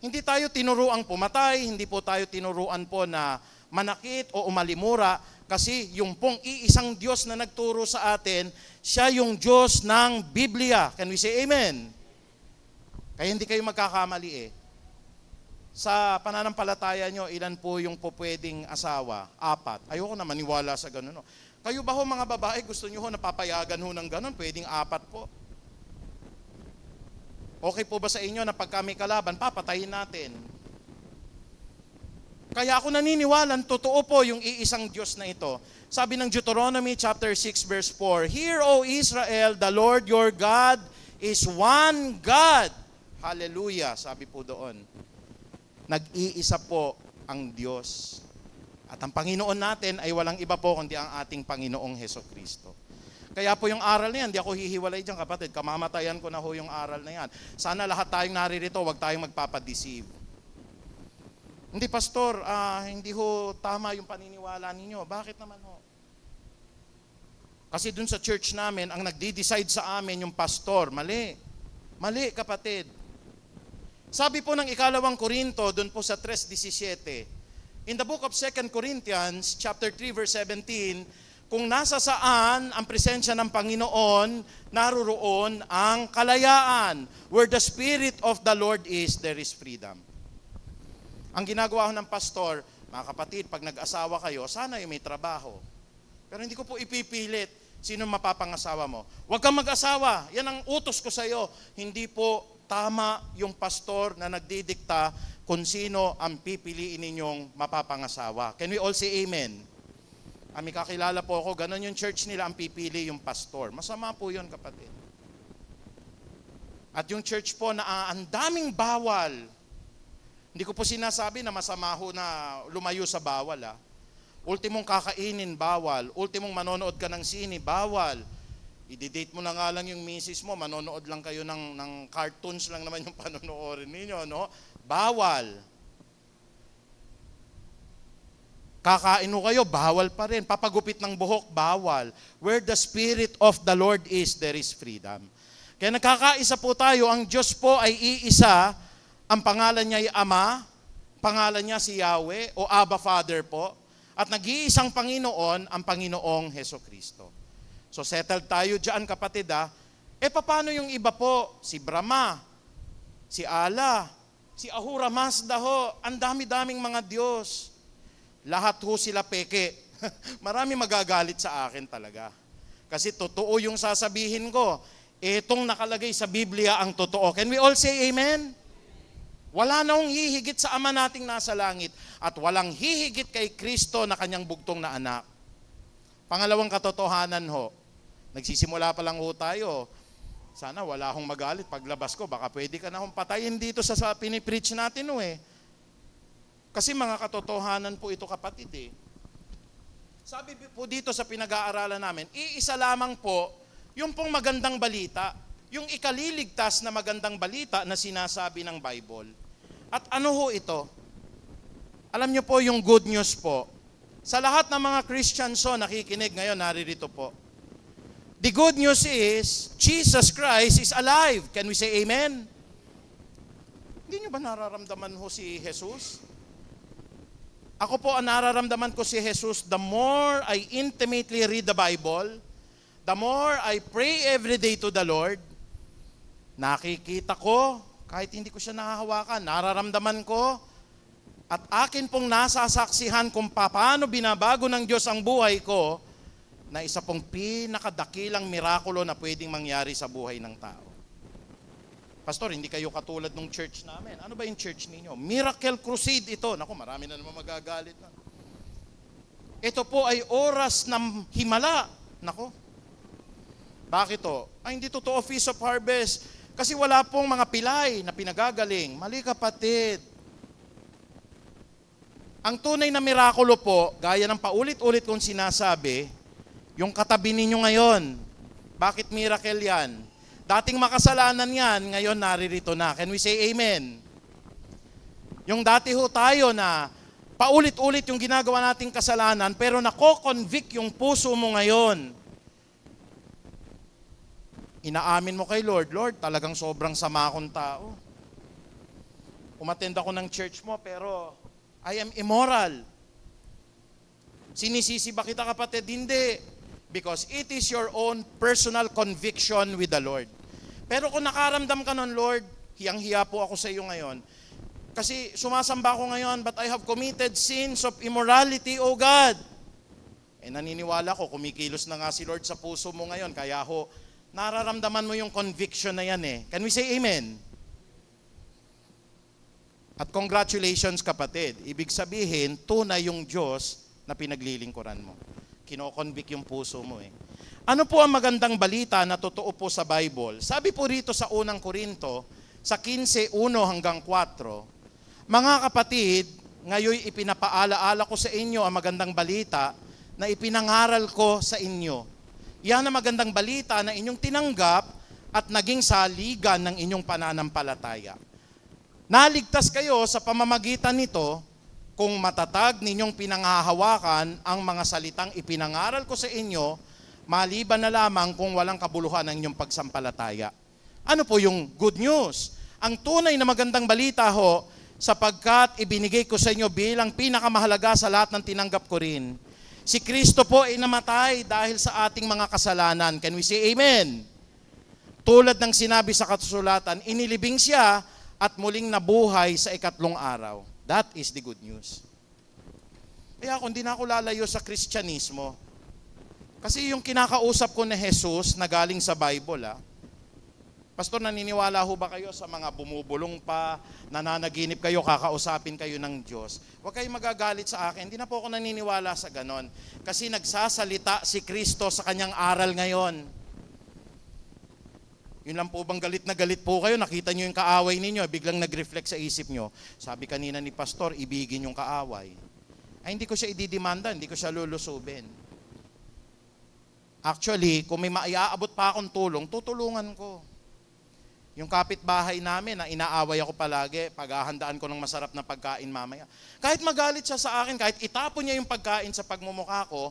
Hindi tayo tinuruan pumatay, hindi po tayo tinuruan po na manakit o umalimura, kasi yung pong iisang Diyos na nagturo sa atin, siya yung Diyos ng Biblia. Can we say amen? Kaya hindi kayo magkakamali eh. Sa pananampalataya nyo, ilan po yung po pwedeng asawa? 4. Ayoko na maniwala sa ganun. No? Kayo ba ho mga babae, gusto nyo ho napapayagan ho ng ganun? Pwedeng 4 po. Okay po ba sa inyo na pag kami kalaban, papatayin natin? Kaya ako naniniwalan, totoo po yung iisang Diyos na ito. Sabi ng Deuteronomy chapter 6 verse 4, Hear, O Israel, the Lord your God is one God. Hallelujah, sabi po doon. Nag-iisa po ang Diyos. At ang Panginoon natin ay walang iba po kundi ang ating Panginoong Hesukristo. Kaya po yung aral na yan, di ako hihiwalay dyan kapatid, kamamatayan ko na ho yung aral na yan. Sana lahat tayong naririto, huwag tayong magpapadeceive. Hindi pastor, hindi ho tama yung paniniwala ninyo. Bakit naman ho? Kasi dun sa church namin, ang nagdi-decide sa amin yung pastor. Mali. Mali kapatid. Sabi po ng 2 Korinto, dun po sa 3:17, in the book of 2 Corinthians, chapter 3, verse 17, kung nasa saan ang presensya ng Panginoon, naruroon ang kalayaan. Where the Spirit of the Lord is, there is freedom. Ang ginagawa ko ng pastor, mga kapatid, pag nag-asawa kayo, sana yung may trabaho. Pero hindi ko po ipipilit sino mapapangasawa mo. Huwag kang mag-asawa, yan ang utos ko sa iyo. Hindi po tama yung pastor na nagdidikta kung sino ang pipiliin ninyong mapapangasawa. Can we all say amen? May kakilala po ako, ganun yung church nila, ang pipili yung pastor. Masama po yun, kapatid. At yung church po na ang daming bawal. Hindi ko po sinasabi na masama ho na lumayo sa bawal. Ultimong kakainin, bawal. Ultimong manonood ka ng sine, bawal. I-date mo na nga lang yung misis mo, manonood lang kayo ng cartoons lang naman yung panonoorin ninyo, no? Bawal. Kakain mo kayo, bawal pa rin. Papagupit ng buhok, bawal. Where the Spirit of the Lord is, there is freedom. Kaya nagkakaisa po tayo, ang Diyos po ay iisa, ang pangalan niya ay Ama, pangalan niya si Yahweh o Abba Father po, at nag-iisang Panginoon, ang Panginoong Hesukristo. So settled tayo dyan kapatid paano yung iba po? Si Brahma, si Allah, si Ahura Mazda ho, ang dami-daming mga Diyos. Lahat ho sila peke. Marami magagalit sa akin talaga. Kasi totoo yung sasabihin ko. Itong nakalagay sa Biblia ang totoo. Can we all say amen? Wala na hong hihigit sa Ama nating nasa langit at walang hihigit kay Kristo na kanyang bugtong na anak. Pangalawang katotohanan ho, nagsisimula pa lang ho tayo. Sana wala hong magalit paglabas ko, baka pwede ka na hong patayin dito sa pinipreach natin ho eh. Kasi mga katotohanan po ito kapatid eh. Sabi po dito sa pinag-aaralan namin, iisa lamang po yung pong magandang balita, yung ikaliligtas na magandang balita na sinasabi ng Bible. At ano ho ito? Alam niyo po yung good news po. Sa lahat ng mga Christians ho, nakikinig ngayon, naririto po. The good news is, Jesus Christ is alive. Can we say amen? Hindi niyo ba nararamdaman ho si Jesus? Ako po, ang nararamdaman ko si Jesus, the more I intimately read the Bible, the more I pray every day to the Lord, nakikita ko, kahit hindi ko siya nahahawakan, nararamdaman ko, at akin pong nasasaksihan kung paano binabago ng Diyos ang buhay ko, na isa pong pinakadakilang mirakulo na pwedeng mangyari sa buhay ng tao. Pastor, hindi kayo katulad ng church namin. Ano ba yung church ninyo? Miracle Crusade ito. Naku, marami na naman magagalit na. Ito po ay oras ng himala. Naku. Bakit to? Ay, hindi totoo Feast of Harvest. Kasi wala pong mga pilay na pinagagaling. Mali kapatid. Ang tunay na mirakulo po, gaya ng paulit-ulit kong sinasabi, yung katabi ninyo ngayon. Bakit miracle yan? Dating makasalanan yan, ngayon naririto na. Can we say amen? Yung dati ho tayo na paulit-ulit yung ginagawa nating kasalanan, pero nako-convict yung puso mo ngayon. Inaamin mo kay Lord, Lord, talagang sobrang sama akong tao. Umattend ako ng church mo, pero I am immoral. Sinisisi ba kita kapatid? Hindi. Because it is your own personal conviction with the Lord. Pero kung nakaramdam ka nun, Lord, hiyang-hiya po ako sa iyo ngayon. Kasi sumasamba ako ngayon, but I have committed sins of immorality, O God. Eh naniniwala ko, kumikilos na nga si Lord sa puso mo ngayon, kaya ho, nararamdaman mo yung conviction na yan eh. Can we say amen? At congratulations kapatid. Ibig sabihin, tunay yung Diyos na pinaglilingkuran mo. Kino-convict yung puso mo eh. Ano po ang magandang balita na totoo po sa Bible? Sabi po rito sa unang Korinto, sa 15:1 hanggang 4, mga kapatid, ngayon ipinapaalaala ko sa inyo ang magandang balita na ipinangaral ko sa inyo. Yan ang magandang balita na inyong tinanggap at naging saligan ng inyong pananampalataya. Naligtas kayo sa pamamagitan nito kung matatag ninyong pinanghahawakan ang mga salitang ipinangaral ko sa inyo, maliban na lamang kung walang kabuluhan ng inyong pagsampalataya. Ano po yung good news? Ang tunay na magandang balita ho, sapagkat ibinigay ko sa inyo bilang pinakamahalaga sa lahat ng tinanggap ko rin. Si Kristo po ay namatay dahil sa ating mga kasalanan. Can we say amen? Tulad ng sinabi sa kasulatan, inilibing siya at muling nabuhay sa ikatlong araw. That is the good news. Kaya kung di na ako lalayo sa Kristyanismo, kasi yung kinakausap ko na Jesus na galing sa Bible, Pastor, naniniwala ho ba kayo sa mga bumubulong pa, nananaginip kayo, kakausapin kayo ng Diyos? Huwag kayong magagalit sa akin. Hindi na po ako naniniwala sa ganon. Kasi nagsasalita si Kristo sa kanyang aral ngayon. Yun lang po bang galit na galit po kayo? Nakita nyo yung kaaway ninyo, biglang nag-reflect sa isip nyo. Sabi kanina ni Pastor, ibigin yung kaaway. Ay, hindi ko siya ididimanda, hindi ko siya lulusubin. Actually, kung may maiaabot pa akong tulong, tutulungan ko. Yung kapitbahay namin na inaaway ako palagi, paghahandaan ko ng masarap na pagkain mamaya. Kahit magalit siya sa akin, kahit itapon niya yung pagkain sa pagmumukha ko,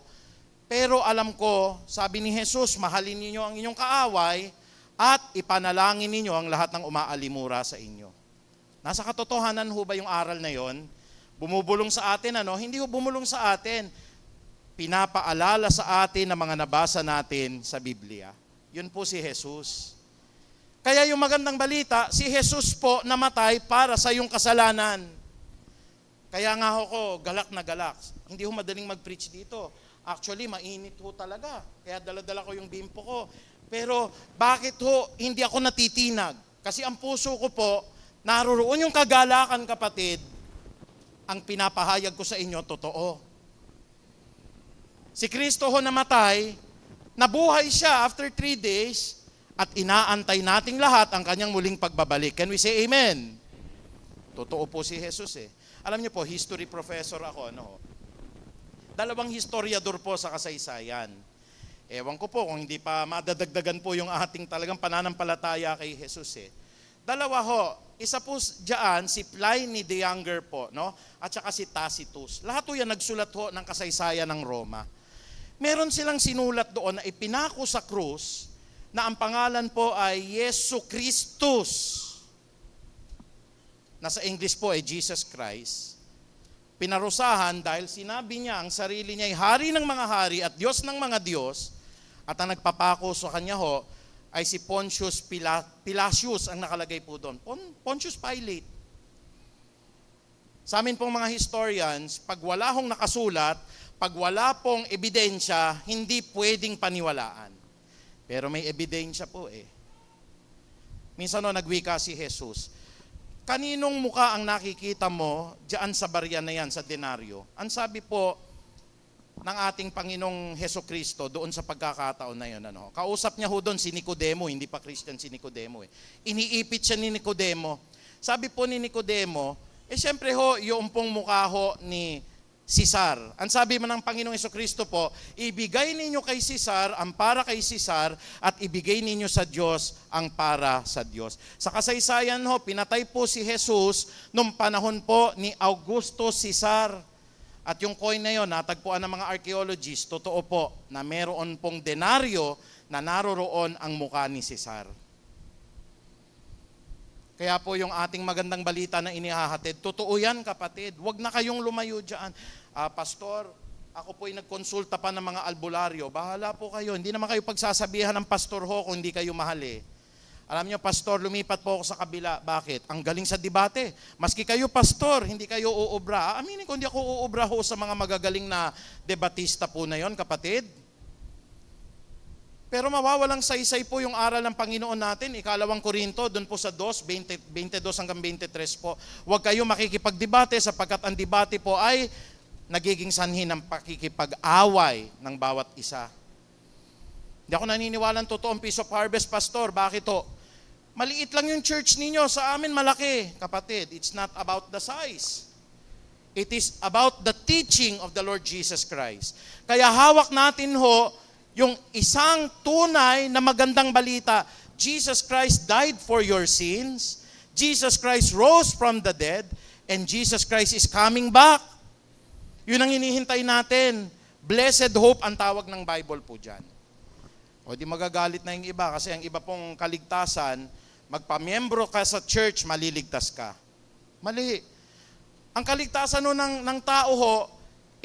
pero alam ko, sabi ni Jesus, mahalin ninyo ang inyong kaaway at ipanalangin ninyo ang lahat ng umaalimura sa inyo. Nasa katotohanan ho ba yung aral na yon? Bumubulong sa atin, Hindi ho bumulong sa atin. Pinapaalala sa atin ang mga nabasa natin sa Biblia. Yun po si Jesus. Kaya yung magandang balita, si Jesus po namatay para sa iyong kasalanan. Kaya nga ako, galak na galak. Hindi ho madaling mag-preach dito. Actually, mainit ho talaga. Kaya dala-dala ko yung bimpo ko. Pero bakit ho hindi ako natitinag? Kasi ang puso ko po, Naroroon yung kagalakan, kapatid. Ang pinapahayag ko sa inyo, totoo. Si Kristo ho namatay, nabuhay siya after 3 days, at inaantay nating lahat ang kanyang muling pagbabalik. Can we say amen? Totoo po si Jesus eh. Alam niyo po, history professor ako, no? Dalawang historiador po sa kasaysayan. Ewan ko po kung hindi pa madadagdagan po yung ating talagang pananampalataya kay Jesus eh. Dalawa ho, isa po diyan si Pliny the Younger po, no? At saka si Tacitus. Lahat po yan nagsulat ho ng kasaysayan ng Roma. Meron silang sinulat doon na ipinako sa krus na ang pangalan po ay Yesu Christus. Nasa English po ay Jesus Christ. Pinarusahan dahil sinabi niya ang sarili niya ay hari ng mga hari at Diyos ng mga Diyos, at ang nagpapako sa kanya ho ay si Pontius Pilatius ang nakalagay po doon. Pontius Pilate. Sa amin pong mga historians, pag wala hong nakasulat, pag wala pong ebidensya, hindi pwedeng paniwalaan. Pero may ebidensya po eh. Minsan nagwika si Jesus, kaninong muka ang nakikita mo diyan sa barya na yan, sa denaryo? Ang sabi po ng ating Panginoong Hesukristo doon sa pagkakataon na yun, kausap niya ho doon si Nicodemo, hindi pa Christian si Nicodemo eh. Iniipit siya ni Nicodemo. Sabi po ni Nicodemo, siyempre ho, yung pong mukha ho ni Caesar. Ang sabi mo ng Panginoong Hesukristo po, ibigay ninyo kay Caesar ang para kay Caesar at ibigay ninyo sa Diyos ang para sa Diyos. Sa kasaysayan ho, pinatay po si Jesus nung panahon po ni Augusto Caesar. At yung coin na yon, natagpuan ng mga archaeologists, totoo po na meron pong denaryo na naroroon ang mukha ni Caesar. Kaya po yung ating magandang balita na inihahatid, totoo yan kapatid, huwag na kayong lumayo dyan. Pastor, ako po'y nagkonsulta pa ng mga albularyo, bahala po kayo, hindi naman kayo pagsasabihan ng pastor ho kung hindi kayo mahal eh. Alam niyo, pastor, lumipat po ako sa kabila. Bakit? Ang galing sa debate. Maski kayo, pastor, hindi kayo uubra. Aminin ko, hindi ako uubra ho sa mga magagaling na debatista po na yon, kapatid. Pero mawawalang saysay po yung aral ng Panginoon natin. Ikalawang Korinto, doon po sa 22 hanggang 23 po. Huwag kayo makikipagdebate sapagkat ang debate po ay nagiging sanhi ng pakikipag-away ng bawat isa. Hindi ako naniniwalang totoong piece of harvest, pastor. Bakit to? Maliit lang yung church ninyo. Sa amin malaki, kapatid. It's not about the size. It is about the teaching of the Lord Jesus Christ. Kaya hawak natin ho yung isang tunay na magandang balita. Jesus Christ died for your sins. Jesus Christ rose from the dead. And Jesus Christ is coming back. Yun ang hinihintay natin. Blessed hope ang tawag ng Bible po dyan. O di magagalit na yung iba kasi ang iba pong kaligtasan, magpamiyembro ka sa church, maliligtas ka. Mali. Ang kaligtasan no ng tao ho,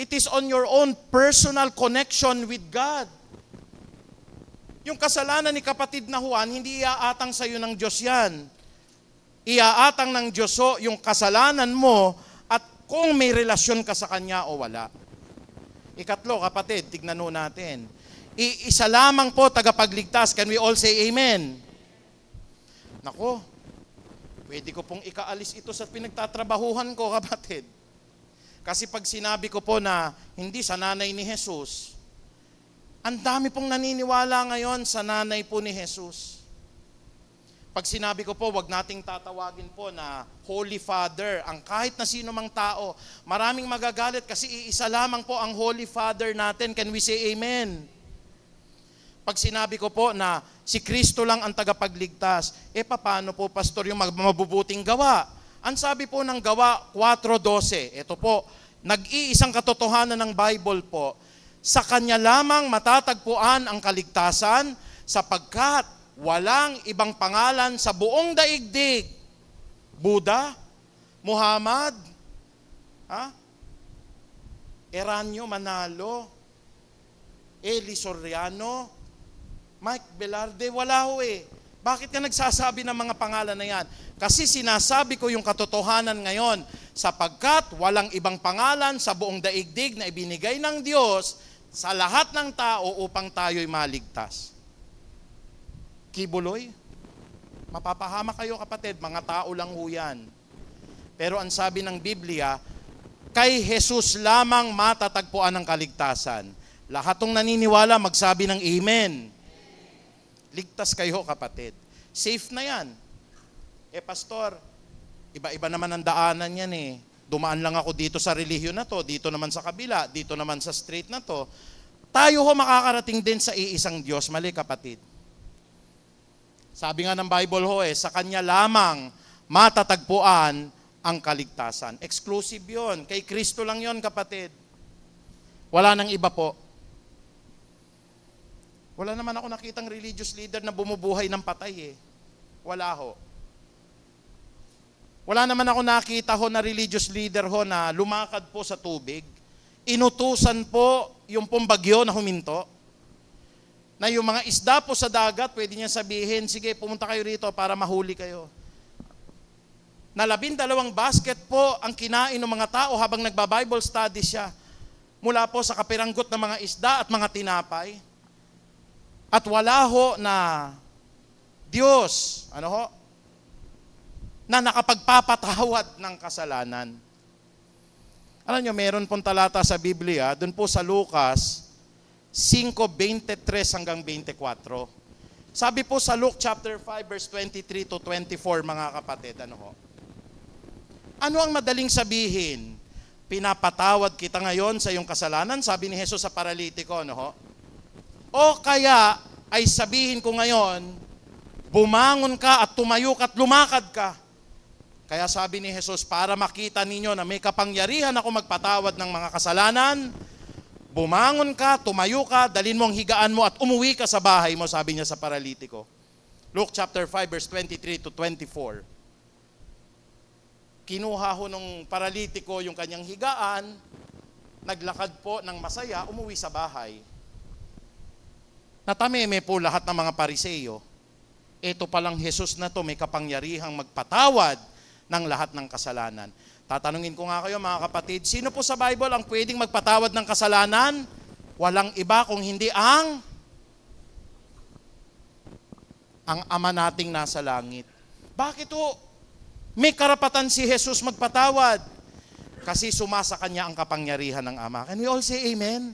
it is on your own personal connection with God. Yung kasalanan ni kapatid na Juan, hindi iaatang sa iyo ng Diyos yan. Iaatang ng Diyos ho yung kasalanan mo at kung may relasyon ka sa Kanya o wala. Ikatlo, kapatid, tignan ho natin. Isa lamang po tagapagligtas. Can we all say amen? Nako, pwede ko pong ikaalis ito sa pinagtatrabahuhan ko, kapatid. Kasi pag sinabi ko po na hindi sa nanay ni Jesus, ang dami pong naniniwala ngayon sa nanay po ni Jesus. Pag sinabi ko po, wag nating tatawagin po na Holy Father, ang kahit na sino mang tao, maraming magagalit kasi iisa lamang po ang Holy Father natin. Can we say amen? Pag sinabi ko po na si Kristo lang ang tagapagligtas, paano po, pastor, yung mabubuting gawa? Ang sabi po ng Gawa 4:12, ito po, nag-iisang katotohanan ng Bible po, sa Kanya lamang matatagpuan ang kaligtasan sapagkat walang ibang pangalan sa buong daigdig. Buddha, Muhammad, Eranio Manalo, Eli Soriano, Mike Velarde, wala ho eh. Bakit ka nagsasabi ng mga pangalan na yan? Kasi sinasabi ko yung katotohanan ngayon, sapagkat walang ibang pangalan sa buong daigdig na ibinigay ng Diyos sa lahat ng tao upang tayo'y maligtas. Kibuloy? Mapapahama kayo kapatid, mga tao lang ho yan. Pero ang sabi ng Biblia, kay Jesus lamang matatagpuan ang kaligtasan. Lahat ng naniniwala magsabi ng Amen. Ligtas kayo kapatid. Safe na yan. Pastor, iba-iba naman ang daanan yan eh. Dumaan lang ako dito sa relihiyon na to, dito naman sa kabila, dito naman sa street na to. Tayo ho makakarating din sa iisang Diyos. Mali kapatid. Sabi nga ng Bible ho sa Kanya lamang matatagpuan ang kaligtasan. Exclusive yon. Kay Kristo lang yon kapatid. Wala nang iba po. Wala naman ako nakitang religious leader na bumubuhay ng patay eh. Wala ho. Wala naman ako nakita ho na religious leader ho na lumakad po sa tubig. Inutusan po yung pong bagyo na huminto. Na yung mga isda po sa dagat, pwede niya sabihin, sige, pumunta kayo rito para mahuli kayo. Na 12 basket po ang kinain ng mga tao habang nagba-Bible study siya. Mula po sa kapiranggot ng mga isda at mga tinapay. At wala ho na Diyos, na nakapagpapatawad ng kasalanan. Alam nyo, meron pong talata sa Biblia, dun po sa Lucas 5:23 hanggang 24. Sabi po sa Luke chapter 5 verse 23 to 24 mga kapatid, ano ang madaling sabihin? Pinapatawad kita ngayon sa iyong kasalanan, sabi ni Jesus sa paralitiko, O kaya ay sabihin ko ngayon, bumangon ka at tumayo ka at lumakad ka. Kaya sabi ni Jesus, para makita ninyo na may kapangyarihan ako magpatawad ng mga kasalanan, bumangon ka, tumayo ka, dalhin mo ang higaan mo at umuwi ka sa bahay mo, sabi niya sa paralitiko. Luke chapter 5 verse 23 to 24. Kinuha ho nung paralitiko yung kanyang higaan, naglakad po ng masaya, umuwi sa bahay. Natameme po lahat ng mga Pariseyo. Ito palang Jesus na to may kapangyarihang magpatawad ng lahat ng kasalanan. Tatanungin ko nga kayo mga kapatid, sino po sa Bible ang pwedeng magpatawad ng kasalanan? Walang iba kung hindi ang Ama nating nasa langit. Bakit ho? May karapatan si Jesus magpatawad. Kasi sumasa kanya ang kapangyarihan ng Ama. Can we all say amen?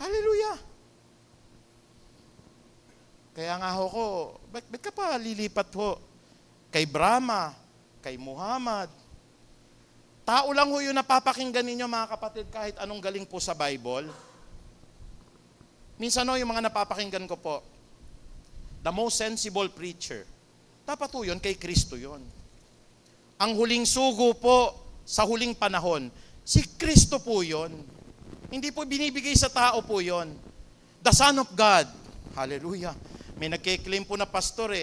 Hallelujah! Kaya nga ho ba't ka pa lilipat ho? Kay Brahma, kay Muhammad. Tao lang ho yun napapakinggan ninyo mga kapatid kahit anong galing po sa Bible. Minsan yung mga napapakinggan ko po, the most sensible preacher. Dapat po yun, kay Kristo yun. Ang huling sugo po sa huling panahon, si Kristo po yun. Hindi po binibigay sa tao po yun. The Son of God. Hallelujah. May nagkiklaim po na pastor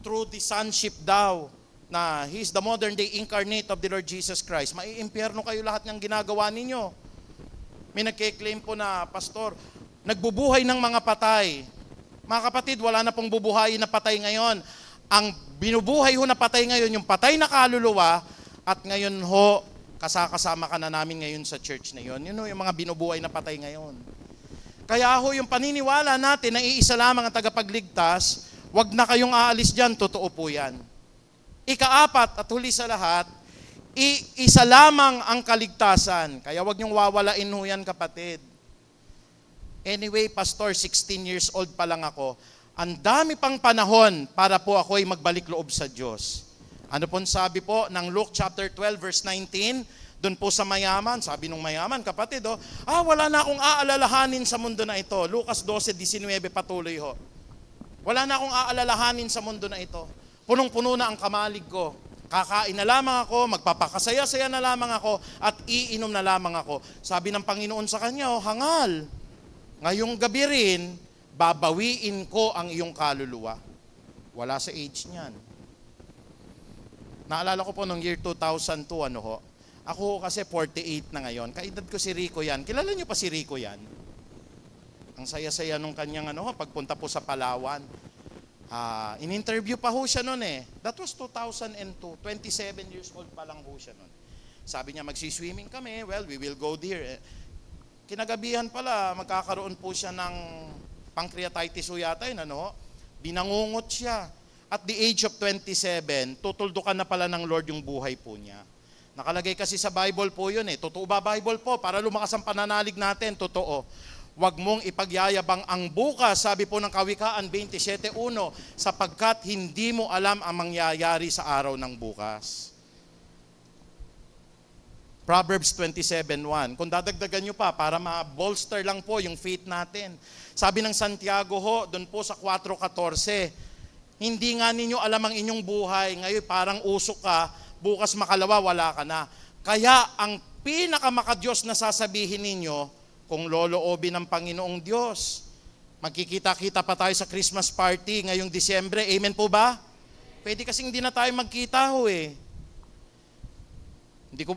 through the sonship daw, na He is the modern day incarnate of the Lord Jesus Christ. Maiimpyerno kayo lahat ng ginagawa ninyo. May nagkiklaim po na pastor, nagbubuhay ng mga patay. Mga kapatid, wala na pong bubuhayin na patay ngayon. Ang binubuhay ho na patay ngayon, yung patay na kaluluwa, at ngayon ho, kasama ka na namin ngayon sa church na yun. Yun ho, yung mga binubuhay na patay ngayon. Kaya ho, yung paniniwala natin na iisa lamang ang tagapagligtas, wag na kayong aalis dyan, totoo po yan. Ikaapat at huli sa lahat, isa lamang ang kaligtasan. Kaya wag niyong wawalain ho yan kapatid. Anyway, pastor, 16 years old pa lang ako. Ang dami pang panahon para po ako'y magbalik loob sa Diyos. Ano pong sabi po ng Luke chapter 12 verse 19, doon po sa mayaman, sabi nung mayaman, kapatid, wala na akong aalalahanin sa mundo na ito. Lucas 12:19 patuloy ho. Wala na akong aalalahanin sa mundo na ito. Punong-puno na ang kamalig ko. Kakain na lamang ako, magpapakasaya-saya na lamang ako, at iinom na lamang ako. Sabi ng Panginoon sa kanya, hangal, ngayong gabi rin, babawiin ko ang iyong kaluluwa. Wala sa age niyan. Naalala ko po nung year 2002, ako kasi 48 na ngayon. Kaedad ko si Rico yan. Kilala niyo pa si Rico yan? Ang saya-saya nung kanyang pagpunta po sa Palawan. In-interview pa ho siya noon That was 2002. 27 years old pa lang ho siya noon. Sabi niya, magsiswimming kami. Well, we will go there. Kinagabihan pala, magkakaroon po siya ng pancreatitis o yata yun, binangungot siya. at the age of 27, tutuldukan na pala ng Lord yung buhay po niya. Nakalagay kasi sa Bible po yun eh. Totoo ba Bible po? Para lumakas ang pananalig natin, totoo. Huwag mong ipagyayabang ang bukas, sabi po ng Kawikaan 27:1, sapagkat hindi mo alam ang mangyayari sa araw ng bukas. Proverbs 27:1. Kung dadagdagan nyo pa, para ma-bolster lang po yung faith natin. Sabi ng Santiago ho, doon po sa 4:14, hindi nga ninyo alam ang inyong buhay, ngayon parang usok ka, bukas makalawa, wala ka na. Kaya ang pinakamakadiyos na sasabihin ninyo, kung loloobin ng Panginoong Diyos, magkikita-kita pa tayo sa Christmas party ngayong Disyembre, amen po ba? Pwede kasing hindi na tayo magkita ho eh.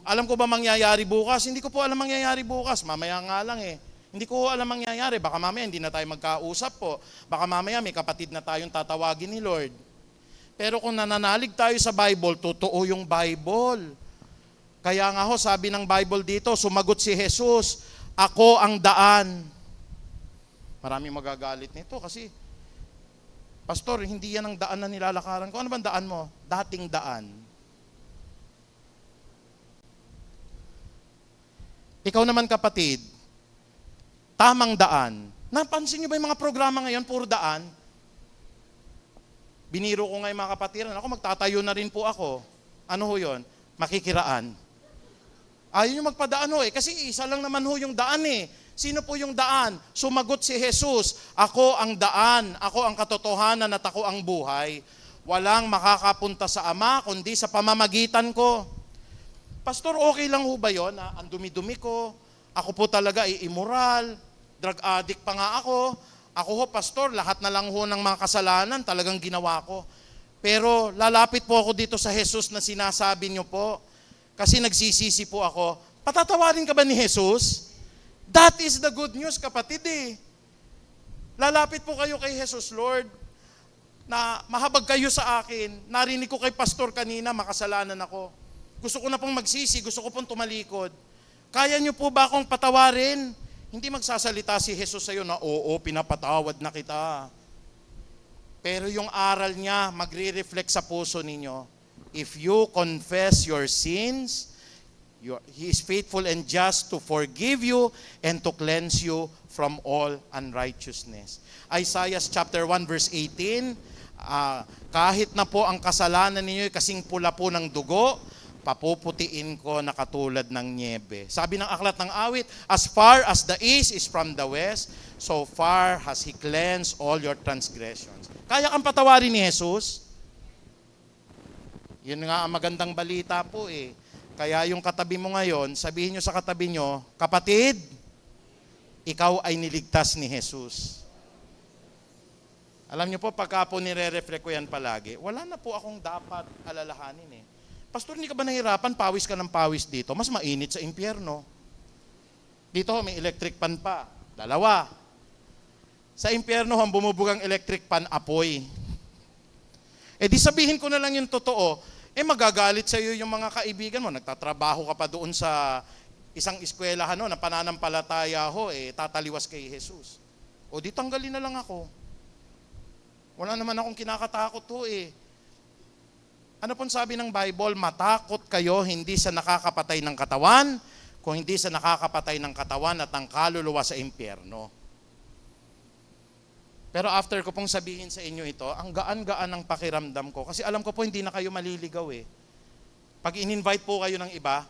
Alam ko ba mangyayari bukas? Hindi ko po alam mangyayari bukas, mamaya nga lang eh. Hindi ko alam mangyayari, baka mamaya hindi na tayo magkausap po. Baka mamaya may kapatid na tayong tatawagin ni Lord. Pero kung nananalig tayo sa Bible, totoo yung Bible. Kaya nga ho, sabi ng Bible dito, sumagot si Jesus, ako ang daan. Maraming magagalit nito kasi, Pastor, hindi yan ang daan na nilalakaran ko. Ano bang daan mo? Dating daan. Ikaw naman kapatid, tamang daan. Napansin niyo ba yung mga programa ngayon, puro daan? Biniro ko ngayon mga kapatiran, ako magtatayo na rin po ako. Ano ho yun? Makikiraan. Ayaw nyo magpadaan ho eh, kasi isa lang naman ho yung daan eh. Sino po yung daan? Sumagot si Jesus, ako ang daan, ako ang katotohanan at ako ang buhay. Walang makakapunta sa Ama kundi sa pamamagitan ko. Pastor, okay lang ho ba yun? Ang dumi-dumi ko, ako po talaga immoral, drug addict pa nga ako. Ako ho, pastor, lahat na lang ho ng mga kasalanan talagang ginawa ko. Pero lalapit po ako dito sa Jesus na sinasabi nyo po. Kasi nagsisisi po ako. Patatawarin ka ba ni Jesus? That is the good news, kapatid eh. Lalapit po kayo kay Jesus, Lord, na mahabag kayo sa akin. Narinig ko kay pastor kanina, makasalanan ako. Gusto ko na pong magsisi, gusto ko pong tumalikod. Kaya niyo po ba akong patawarin? Hindi magsasalita si Jesus sa'yo na, oo, pinapatawad na kita. Pero yung aral niya, magre-reflect sa puso ninyo. If you confess your sins, He is faithful and just to forgive you and to cleanse you from all unrighteousness. Isaiah chapter 1 verse 18, kahit na po ang kasalanan ninyo kasing pula po ng dugo, papuputiin ko na katulad ng niebe. Sabi ng aklat ng awit, as far as the east is from the west, so far has He cleansed all your transgressions. Kaya kang patawarin ni Jesus? Yun nga ang magandang balita po eh. Kaya yung katabi mo ngayon, sabihin nyo sa katabi nyo, kapatid, ikaw ay niligtas ni Jesus. Alam nyo po, pagka po nire-reflect ko yan palagi, wala na po akong dapat alalahanin eh. Pastor, hindi ka ba nahirapan? Pawis ka ng pawis dito. Mas mainit sa impyerno. Dito may electric pan pa. 2. Sa impyerno, ang bumubugang electric pan, apoy. Eh di sabihin ko na lang yung totoo, magagalit sa iyo yung mga kaibigan mo. Nagtatrabaho ka pa doon sa isang eskwelahan na pananampalataya ho, tataliwas kay Jesus. O di tanggalin na lang ako. Wala naman akong kinakatakot ho eh. Ano pong sabi ng Bible? Matakot kayo hindi sa nakakapatay ng katawan, kung hindi sa nakakapatay ng katawan at ang kaluluwa sa impyerno. Pero after ko pong sabihin sa inyo ito, ang gaan-gaan ng pakiramdam ko. Kasi alam ko po hindi na kayo maliligaw eh. Pag in-invite po kayo ng iba,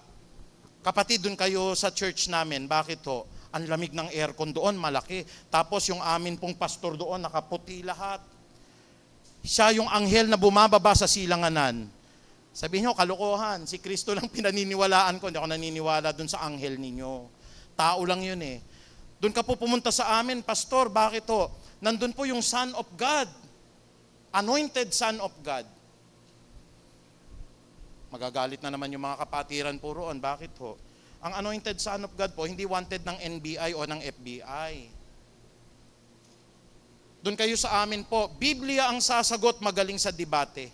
kapatid, dun kayo sa church namin. Bakit ho? Ang lamig ng aircon doon, malaki. Tapos yung amin pong pastor doon, nakaputi lahat. Siya yung anghel na bumababa sa silanganan. Sabihin nyo, kalokohan. Si Kristo lang pinaniniwalaan ko. Hindi ako naniniwala dun sa anghel ninyo. Tao lang yun eh. Doon ka po pumunta sa amin, pastor, bakit ho? Nandun po yung Son of God. Anointed Son of God. Magagalit na naman yung mga kapatiran po roon. Bakit ho? Ang Anointed Son of God po, hindi wanted ng NBI o ng FBI. Doon kayo sa amin po, Biblia ang sasagot, magaling sa debate.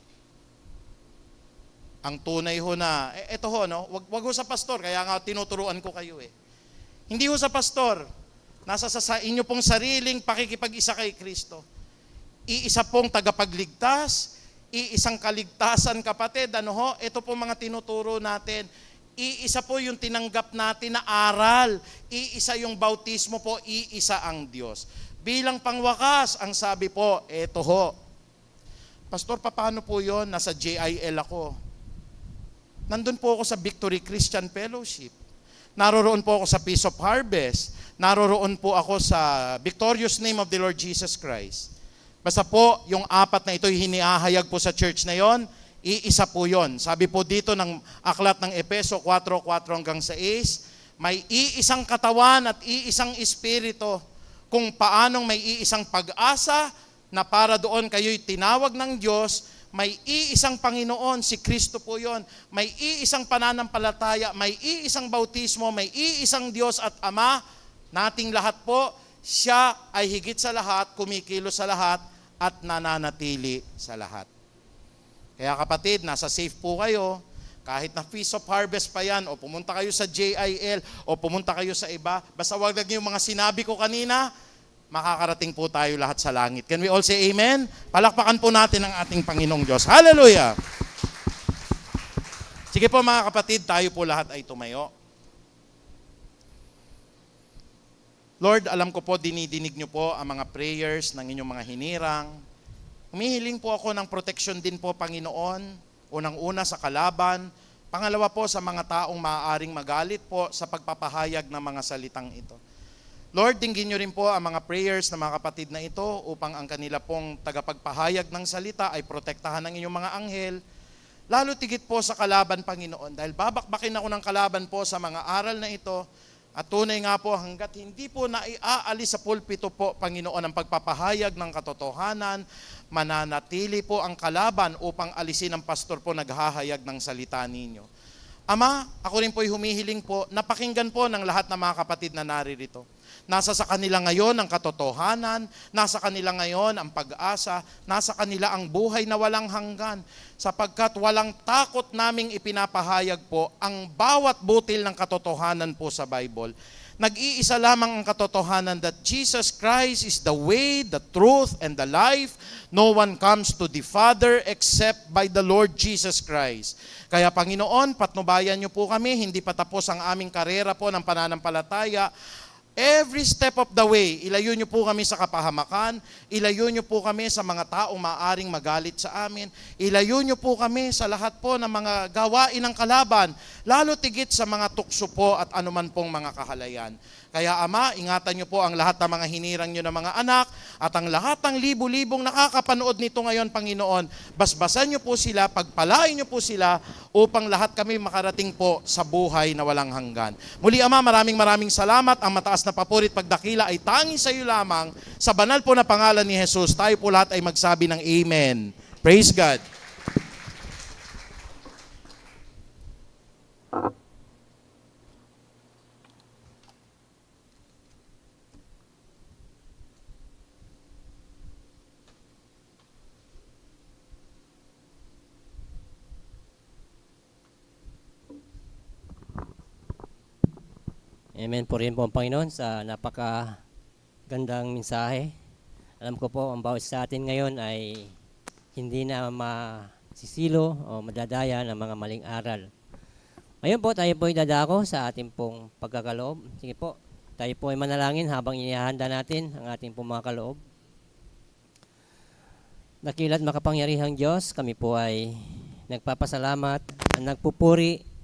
Ang tunay ho na, eto ho, no? Wag ho sa pastor, kaya nga tinuturuan ko kayo eh. Hindi ho sa pastor, nasa sa inyo pong sariling pakikipag-isa kay Kristo. Iisa pong tagapagligtas, iisang kaligtasan, kapatid. Ano ho? Ito po mga tinuturo natin. Iisa po yung tinanggap natin na aral. Iisa yung bautismo po, iisa ang Diyos. Bilang pangwakas, ang sabi po, eto ho. Pastor, paano po yun? Nasa JIL ako. Nandun po ako sa Victory Christian Fellowship. Naroroon po ako sa Peace of Harvest. Naroroon po ako sa Victorious Name of the Lord Jesus Christ. Basta po, yung apat na ito, hinihahayag po sa church na yon, iisa po yon. Sabi po dito ng aklat ng Efeso 4:4 hanggang 6, may iisang katawan at iisang espiritu, kung paanong may iisang pag-asa na para doon kayo'y tinawag ng Diyos. May iisang Panginoon, si Kristo po yon. May iisang pananampalataya, may iisang bautismo, may iisang Diyos at Ama, nating lahat po. Siya ay higit sa lahat, kumikilos sa lahat, at nananatili sa lahat. Kaya kapatid, nasa safe po kayo. Kahit na Feast of Harvest pa yan, o pumunta kayo sa JIL, o pumunta kayo sa iba, basta wag lang yung mga sinabi ko kanina, makakarating po tayo lahat sa langit. Can we all say amen? Palakpakan po natin ang ating Panginoong Diyos. Hallelujah! Sige po mga kapatid, tayo po lahat ay tumayo. Lord, alam ko po, dinidinig niyo po ang mga prayers ng inyong mga hinirang. Humihiling po ako ng protection din po, Panginoon, unang-una sa kalaban, pangalawa po sa mga taong maaaring magalit po sa pagpapahayag ng mga salitang ito. Lord, dinggin niyo rin po ang mga prayers ng mga kapatid na ito upang ang kanila pong tagapagpahayag ng salita ay protektahan ng inyong mga anghel, lalo tigit po sa kalaban, Panginoon, dahil babakbakin ako ng kalaban po sa mga aral na ito. At tunay nga po, hanggat hindi po naiaalis sa pulpito po, Panginoon, ang pagpapahayag ng katotohanan, mananatili po ang kalaban upang alisin ang pastor po naghahayag ng salita ninyo. Ama, ako rin po'y humihiling po, napakinggan po ng lahat ng mga kapatid na naririto. Nasa sa kanila ngayon ang katotohanan, nasa kanila ngayon ang pag-asa, nasa kanila ang buhay na walang hanggan, sapagkat walang takot naming ipinapahayag po ang bawat butil ng katotohanan po sa Bible. Nag-iisa lamang ang katotohanan that Jesus Christ is the way, the truth, and the life. No one comes to the Father except by the Lord Jesus Christ. Kaya Panginoon, patnubayan niyo po kami, hindi pa tapos ang aming karera po ng pananampalataya. Every step of the way, ilayo niyo po kami sa kapahamakan, ilayo niyo po kami sa mga taong maaring magalit sa amin, ilayo niyo po kami sa lahat po ng mga gawain ng kalaban, lalo tigit sa mga tukso po at anuman pong mga kahalayan. Kaya Ama, ingatan niyo po ang lahat ng mga hinirang niyo ng mga anak at ang lahat ng libu-libong nakakapanood nito ngayon, Panginoon. Basbasan niyo po sila, pagpalain niyo po sila upang lahat kami makarating po sa buhay na walang hanggan. Muli Ama, maraming salamat. Ang mataas na papuri at pagdakila ay tanging sa iyo lamang. Sa banal po na pangalan ni Jesus, tayo po lahat ay magsabi ng Amen. Praise God. Amen po rin po ang Panginoon sa napakagandang mensahe. Alam ko po, ang bawat sa atin ngayon ay hindi na masisilo o madadaya ng mga maling aral. Ngayon po, tayo po ay dadako sa ating pong pagkakaloob. Sige po, tayo po ay manalangin habang inihahanda natin ang ating pong mga kaloob. Dakilat makapangyarihang Diyos, kami po ay nagpapasalamat at nagpupuri.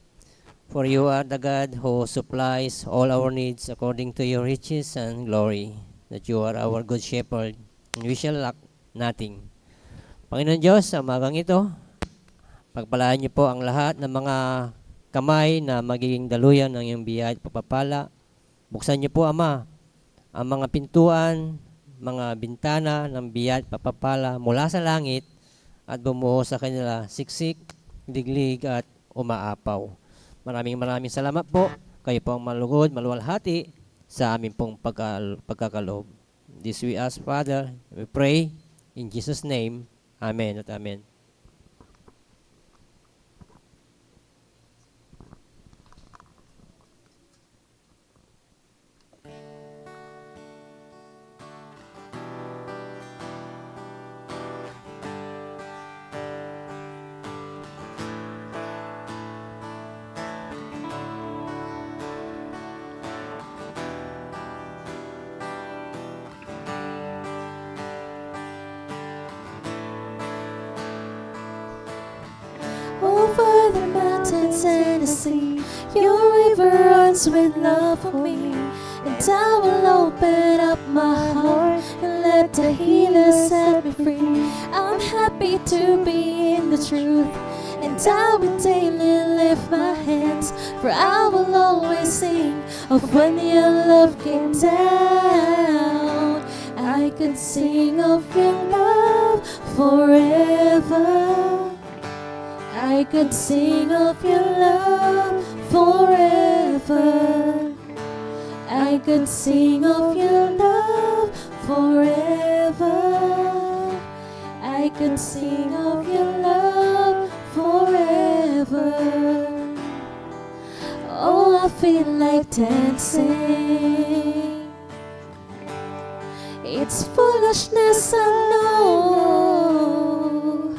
For you are the God who supplies all our needs according to your riches and glory, that you are our good shepherd, and we shall lack nothing. Panginoon Diyos, sa umagang ito, pagpalaan niyo po ang lahat ng mga kamay na magiging daluyan ng iyong biyaya at papapala. Buksan niyo po, Ama, ang mga pintuan, mga bintana ng biyaya at papapala mula sa langit at bumuho sa kanila siksik, diglig at umaapaw. Maraming salamat po. Kayo po ang malugod, maluwalhati sa aming pong pagkakaloob. This we ask, Father, we pray in Jesus' name. Amen at amen. mountains and the sea. Your river runs with love for me. And I will open up my heart and let the healer set me free. I'm happy to be in the truth, and I will daily lift my hands, for I will always sing of when your love came down. I could sing of your love forever. I could sing of your love forever. I could sing of your love forever. I could sing of your love forever. Oh, I feel like dancing. It's foolishness, I know,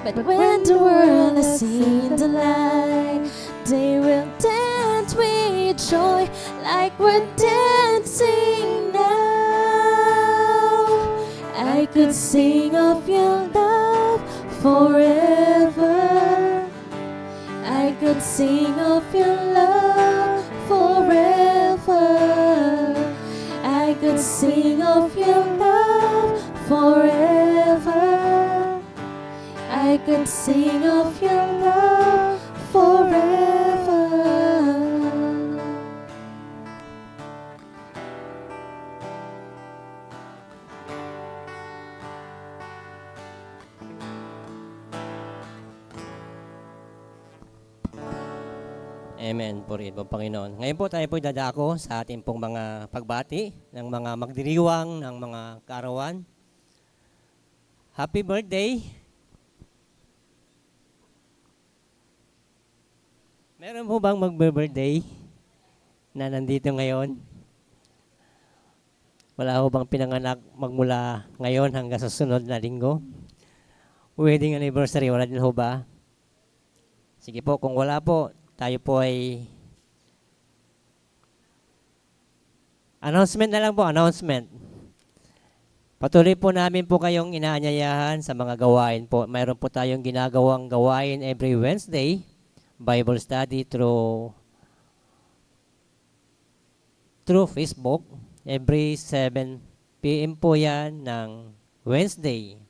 but when the world has seen the light, they will dance with joy like we're dancing now. I could sing of your love forever. I could sing of your love forever. I could sing of your love forever. I could sing of your love forever. Amen. Purihin po, Panginoon. Ngayon po tayo po dadako sa ating pong mga pagbati ng mga magdiriwang ng mga kaarawan. Happy birthday! Meron po bang mag-birthday na nandito ngayon? Wala po bang pinanganak magmula ngayon hanggang sa sunod na linggo? Wedding anniversary, wala din ho ba? Sige po, kung wala po, tayo po ay announcement na lang po, announcement. Patuloy po namin po kayong inaanyayahan sa mga gawain po. Mayroon po tayong ginagawang gawain every Wednesday, Bible study through Facebook. Every 7 p.m. po yan ng Wednesday.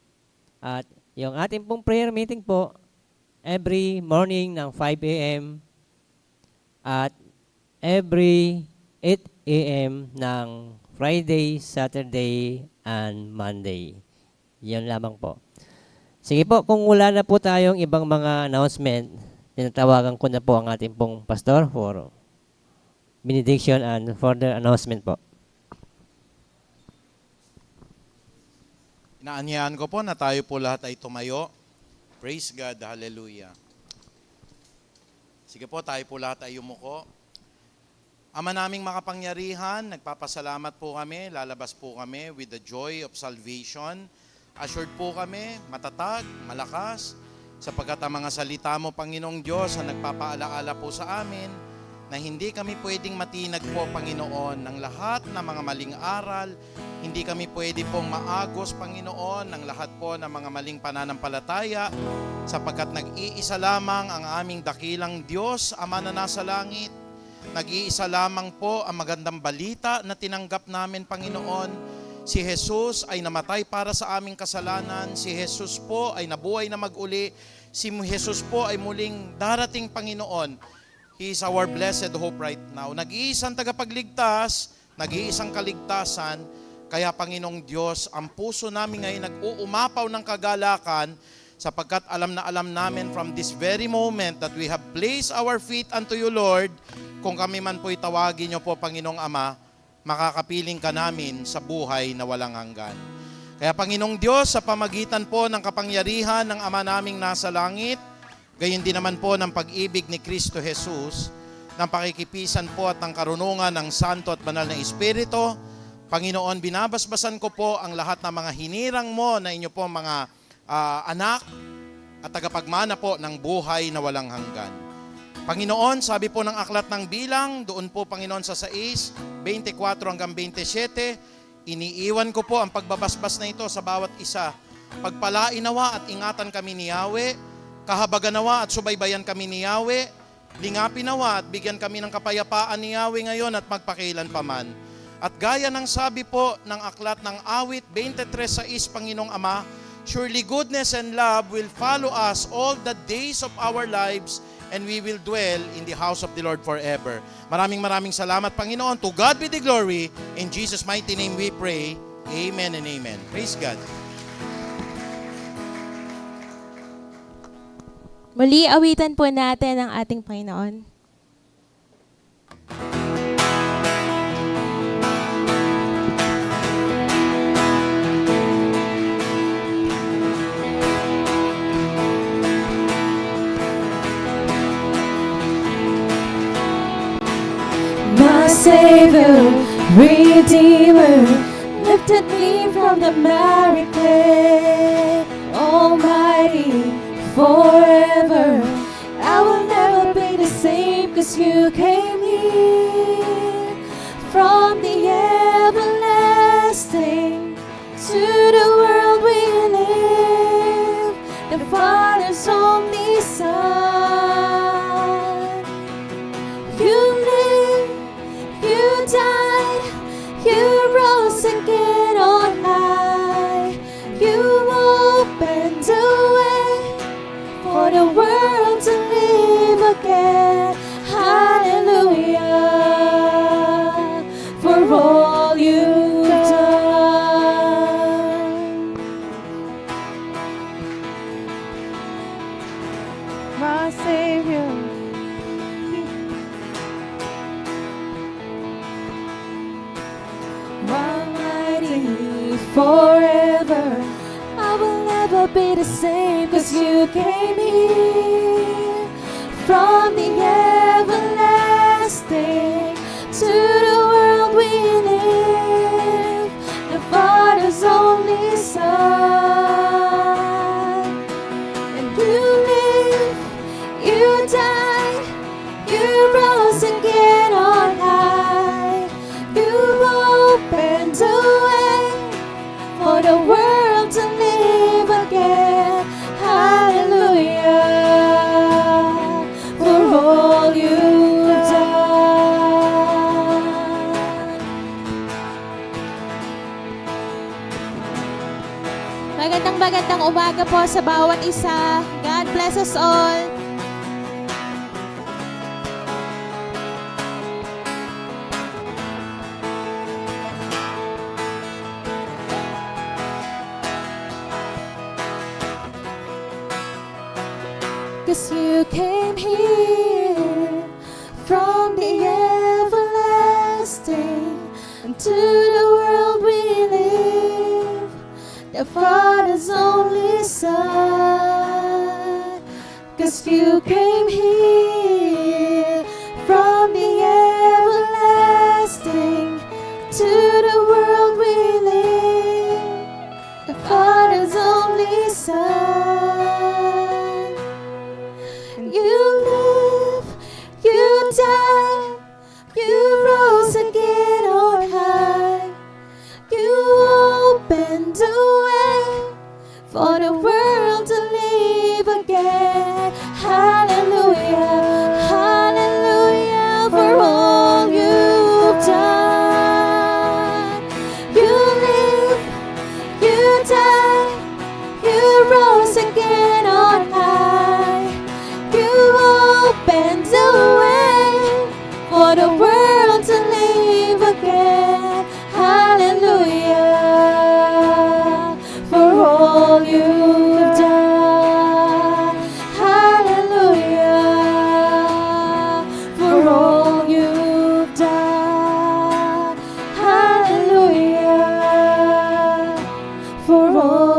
At yung ating pong prayer meeting po, every morning ng 5 a.m. at every 8 a.m. ng Friday, Saturday, and Monday. Yan lamang po. Sige po, kung wala na po tayong ibang mga announcement, tinatawagan ko na po ang ating pong pastor for benediction and further announcement po. Inaanyahan ko po na tayo po lahat ay tumayo. Praise God, hallelujah. Sige po, tayo po lahat ay yumuko. Ama naming makapangyarihan, nagpapasalamat po kami, lalabas po kami with the joy of salvation. Assured po kami, matatag, malakas, sapagkat ang mga salita mo, Panginoong Diyos, ang nagpapaalaala po sa amin, na hindi kami pwedeng matinag po, Panginoon, ng lahat ng mga maling aral, hindi kami pwede pong maagos, Panginoon, ng lahat po ng mga maling pananampalataya, sapagkat nag-iisa lamang ang aming dakilang Diyos, Ama na nasa langit. Nag-iisa lamang po ang magandang balita na tinanggap namin, Panginoon. Si Jesus ay namatay para sa aming kasalanan. Si Jesus po ay nabuhay na mag-uli. Si Jesus po ay muling darating, Panginoon. He is our blessed hope right now. Nag-iisang tagapagligtas, nag-iisang kaligtasan. Kaya, Panginoong Diyos, ang puso namin ngayon nag-uumapaw ng kagalakan, sapagkat alam na alam namin from this very moment that we have placed our feet unto you, Lord. Kung kami man po'y tawagin niyo po, Panginoong Ama, makakapiling ka namin sa buhay na walang hanggan. Kaya, Panginoong Diyos, sa pamagitan po ng kapangyarihan ng Ama naming nasa langit, gayon din naman po ng pag-ibig ni Kristo Jesus, ng pakikipisan po at ng karunungan ng Santo at Banal na Espiritu, Panginoon, binabasbasan ko po ang lahat ng mga hinirang mo na inyo po mga anak at tagapagmana po ng buhay na walang hanggan. Panginoon, sabi po ng aklat ng bilang, doon po Panginoon sa 6:24 hanggang 27, iniiwan ko po ang pagbabasbas na ito sa bawat isa. Pagpalainawa at ingatan kami ni Yahweh, Kahabagan nawa at subaybayan kami ni Yahweh. Lingapin nawa at bigyan kami ng kapayapaan ni Yahweh ngayon at magpakailan paman. At gaya ng sabi po ng aklat ng awit 23:6, Panginoong Ama, surely goodness and love will follow us all the days of our lives, and we will dwell in the house of the Lord forever. Maraming salamat, Panginoon. To God be the glory. In Jesus' mighty name we pray. Amen and amen. Praise God. Muli, awitan po natin ang ating Panginoon. My Savior, Redeemer, lifted me from the miry clay. Almighty, forever, I will never be the same, 'cause you came here from the everlasting to the world we live, the Father's only Son. You lived, you died, you rose again on high. You opened a way for the world to live again. Hallelujah, for all you've done. My Savior, Almighty, forever, I will never be the same, 'cause you came here from the everlasting to the world we live, the Father's only Son. And you live, you died, you rose again on high. You opened a way for the world to live again. Hallelujah, for all you've done. Magandang umaga po sa bawat isa. God bless us all. Cause you came here from the everlasting into the world we live, the Father's only Son. Cause you came here from the everlasting to the world we live, the Father's only Son. You live, you died, you rose again on high. You opened a way for the world to live again. Hallelujah, hallelujah, for all you've done. You live, you died, you rose again on high. You opened the way for the world to live again. Hallelujah, for all you've done. Hallelujah, for all you've done. Hallelujah, for all